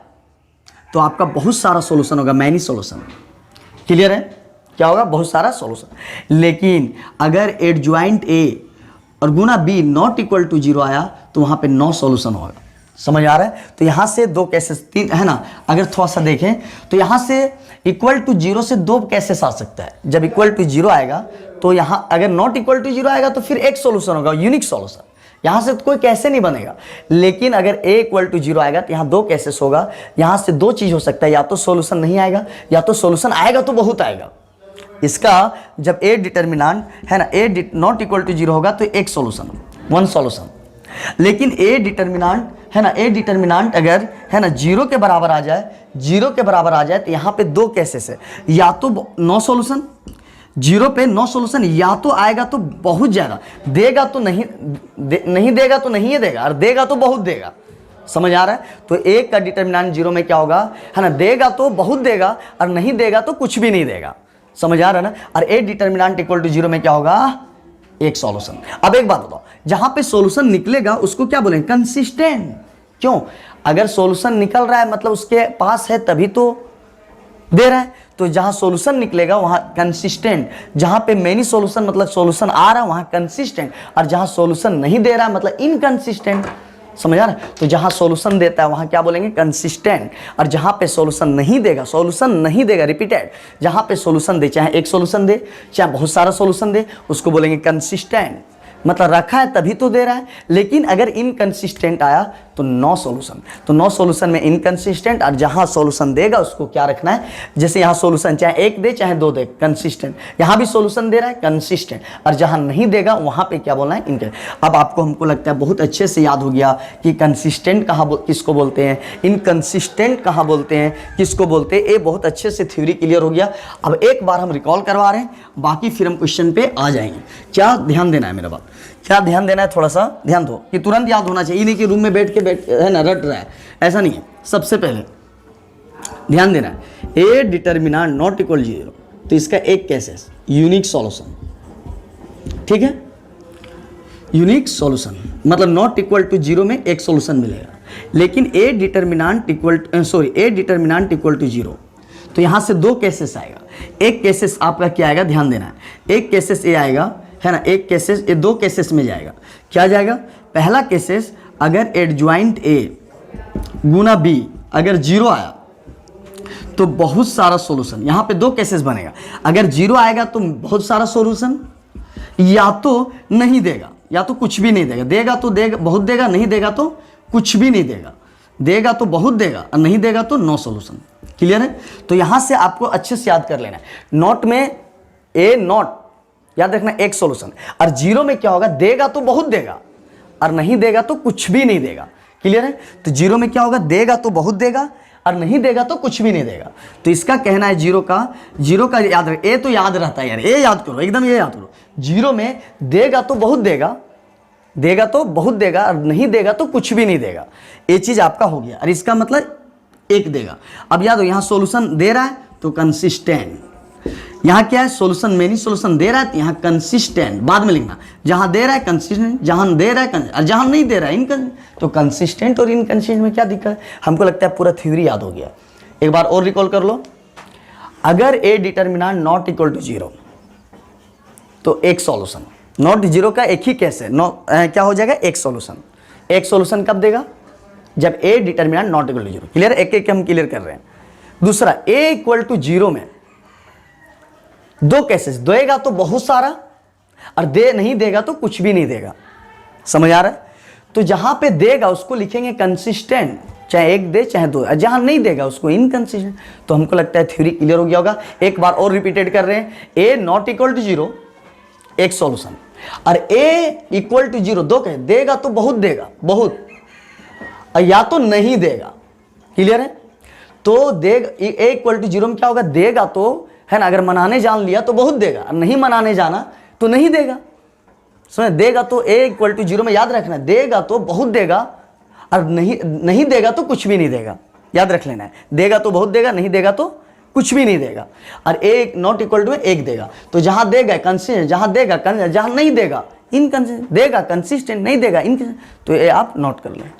तो आपका बहुत सारा सोल्यूशन होगा, मैनी सोल्यूशन। क्लियर है, क्या होगा, बहुत सारा सोल्यूशन। लेकिन अगर एडज्वाइंट ए और गुना बी नॉट इक्वल टू 0 आया तो वहाँ पे 9 सोल्यूशन होगा। समझ आ रहा है। तो यहां से दो केसेस, तीन है ना, अगर थोड़ा सा देखें तो यहां से इक्वल टू 0 से दो केसेस आ सकता है। जब इक्वल टू 0 आएगा तो यहां अगर नॉट इक्वल टू 0 आएगा तो फिर एक सॉल्यूशन होगा, यूनिक सॉल्यूशन, यहां से कोई कैसे नहीं बनेगा। लेकिन अगर a इक्वल टू 0 आएगा तो यहां दो केसेस होगा, यहां से दो चीज हो सकता है, या तो सॉल्यूशन नहीं आएगा या तो सॉल्यूशन आएगा तो बहुत आएगा। इसका जब a डिटर्मिनेंट है ना, a नॉट इक्वल टू 0 होगा तो एक सॉल्यूशन, वन सॉल्यूशन। लेकिन ए डिटर्मिनेंट है ना, ए डिटर्मिनेंट अगर है ना 0 के बराबर आ जाए, 0 के बराबर आ जाए तो यहाँ पे दो केसेस है, या तो 9 सॉल्यूशन, 0 पे 9 सॉल्यूशन, या तो आएगा तो बहुत ज़्यादा देगा, तो नहीं देगा तो नहीं देगा, और देगा तो बहुत देगा। समझ आ रहा है। तो एक का डिटर्मिनेंट 0 में क्या होगा, है ना, देगा तो बहुत देगा और नहीं देगा तो कुछ भी नहीं देगा। समझ आ रहा है ना। और ए डिटर्मिनेंट इक्वल टू 0 में क्या होगा, एक सॉल्यूशन। अब एक बात बताओ, जहां पे सॉल्यूशन निकलेगा उसको क्या बोलेंगे, कंसिस्टेंट। क्यों? अगर सॉल्यूशन निकल रहा है मतलब उसके पास है तभी तो दे रहा है। तो जहां सॉल्यूशन निकलेगा वहां कंसिस्टेंट, जहां पे मेनी सॉल्यूशन मतलब सॉल्यूशन आ रहा है वहां कंसिस्टेंट, और जहां सॉल्यूशन नहीं दे रहा है मतलब इनकंसिस्टेंट। समझ आ रहा है? तो जहां सॉल्यूशन देता है वहां क्या बोलेंगे? कंसिस्टेंट। और जहां पे सॉल्यूशन नहीं देगा, रिपीटेड, जहां पे सॉल्यूशन दे, चाहे एक सॉल्यूशन दे चाहे बहुत सारा सॉल्यूशन दे, उसको बोलेंगे कंसिस्टेंट। मतलब रखा है तभी तो दे रहा है। लेकिन अगर इनकंसिस्टेंट आया तो नो सॉल्यूशन। तो नो सॉल्यूशन में इनकंसिस्टेंट, और जहां सॉल्यूशन देगा उसको क्या रखना है? जैसे यहां सॉल्यूशन चाहे एक दे चाहे दो दे, कंसिस्टेंट। यहां भी सॉल्यूशन दे रहा है, कंसिस्टेंट, और जहां नहीं देगा वहां पे क्या बोलना है? इनकंसिस्टेंट। अब आपको हमको लगता है बहुत अच्छे से याद हो गया कि कंसिस्टेंट किसको बोलते हैं, इनकंसिस्टेंट कहाँ बोलते हैं, किसको बोलते हैं। ये बहुत अच्छे से थ्योरी क्लियर हो गया। अब एक बार हम रिकॉल करवा रहे हैं, बाकी फिर हम क्वेश्चन पे आ जाएंगे। क्या ध्यान देना है मेरा बात, क्या ध्यान देना है? थोड़ा सा ध्यान दो कि तुरंत याद होना चाहिए, नहीं कि रूम में बैठ है ना रट रहा है, ऐसा नहीं है। सबसे पहले ध्यान देना है, ए डिटर्मिनेंट नॉट इक्वल 0, तो इसका एक केसेस यूनिक सॉल्यूशन, ठीक है। यूनिक सॉल्यूशन मतलब नॉट इक्वल टू 0 में एक सॉल्यूशन मिलेगा, लेकिन ए डिटर्मिनेंट इक्वल टू 0, तो यहां से दो केसेस आएगा। एक केसेस आपका क्या आएगा? ध्यान देना है, एक केसेस ए आएगा, है ना, एक केसेस, ये दो केसेस में जाएगा। क्या जाएगा? पहला केसेस अगर एडजॉइंट ए गुना बी अगर 0 आया तो बहुत सारा सॉल्यूशन, यहां पे दो केसेस बनेगा। अगर 0 आएगा तो बहुत सारा सॉल्यूशन, या तो नहीं देगा या तो कुछ भी नहीं देगा। देगा तो देगा, बहुत देगा, नहीं देगा तो कुछ भी नहीं देगा। देगा तो बहुत देगा और नहीं देगा तो नो सॉल्यूशन। क्लियर है? तो यहां से आपको अच्छे से याद कर लेना है, नॉट में ए नॉट याद रखना एक सॉल्यूशन, और 0 में क्या होगा? देगा तो बहुत देगा और नहीं देगा तो कुछ भी नहीं देगा। क्लियर है? तो 0 में क्या होगा? देगा तो बहुत देगा और नहीं देगा तो कुछ भी नहीं देगा। तो इसका कहना है 0 का याद रख, ए तो याद रहता है यार, ए याद करो, एकदम ये याद करो। 0 में देगा तो बहुत देगा, देगा तो बहुत देगा और नहीं देगा तो कुछ भी नहीं देगा। ये चीज आपका हो गया, और इसका मतलब एक देगा। अब याद हो, यहां सॉल्यूशन दे रहा है तो कंसिस्टेंट, यहां क्या है? सॉल्यूशन मेनी सॉल्यूशन दे रहा है तो यहां कंसिस्टेंट, बाद में लिखना, जहां दे रहा है कंसिस्टेंट, जहां दे रहा है और जहां नहीं दे रहा है इनकंसिस्टेंट। तो कंसिस्टेंट और इनकंसिस्टेंट में क्या दिक्कत है? हमको लगता है पूरा थ्योरी याद हो गया। एक बार और रिकॉल कर लो, अगर a determinant not equal to 0 तो एक सॉल्यूशन, नॉट 0 का एक ही केस है, क्या हो जाएगा? एक सॉल्यूशन। एक सॉल्यूशन कब देगा? जब a determinant not equal to 0। Clear? एक एक हम क्लियर कर रहे हैं। दूसरा, ए इक्वल टू 0 में दो केसेस, देगा तो बहुत सारा और नहीं देगा तो कुछ भी नहीं देगा। समझ आ रहा है? तो जहां पे देगा उसको लिखेंगे कंसिस्टेंट, चाहे एक दे चाहे दो, जहां नहीं देगा उसको इनकंसिस्टेंट। तो हमको लगता है थ्योरी क्लियर हो गया होगा। एक बार और रिपीटेड कर रहे हैं, ए नॉट इक्वल टू 0 एक सॉल्यूशन, और ए इक्वल टू 0 दो कहे, देगा तो बहुत देगा, बहुत, और या तो नहीं देगा। क्लियर है? तो देगा, ए इक्वल टू 0 में क्या होगा? देगा तो, है ना, अगर मनाने जान लिया तो बहुत देगा, और नहीं मनाने जाना तो नहीं देगा। समझ? देगा तो ए इक्वल टू 0 में याद रखना, देगा तो बहुत देगा और नहीं देगा तो कुछ भी नहीं देगा। याद रख लेना है, देगा तो बहुत देगा, नहीं देगा तो कुछ भी नहीं देगा, और ए नॉट इक्वल टू एक देगा। तो जहां देगा कंसिस्टेंट, जहां देगा जहां नहीं देगा इनकंसिस्टेंट, देगा कंसिस्टेंट, नहीं देगा इनकंसिस्टेंट। तो ये आप नोट कर लें।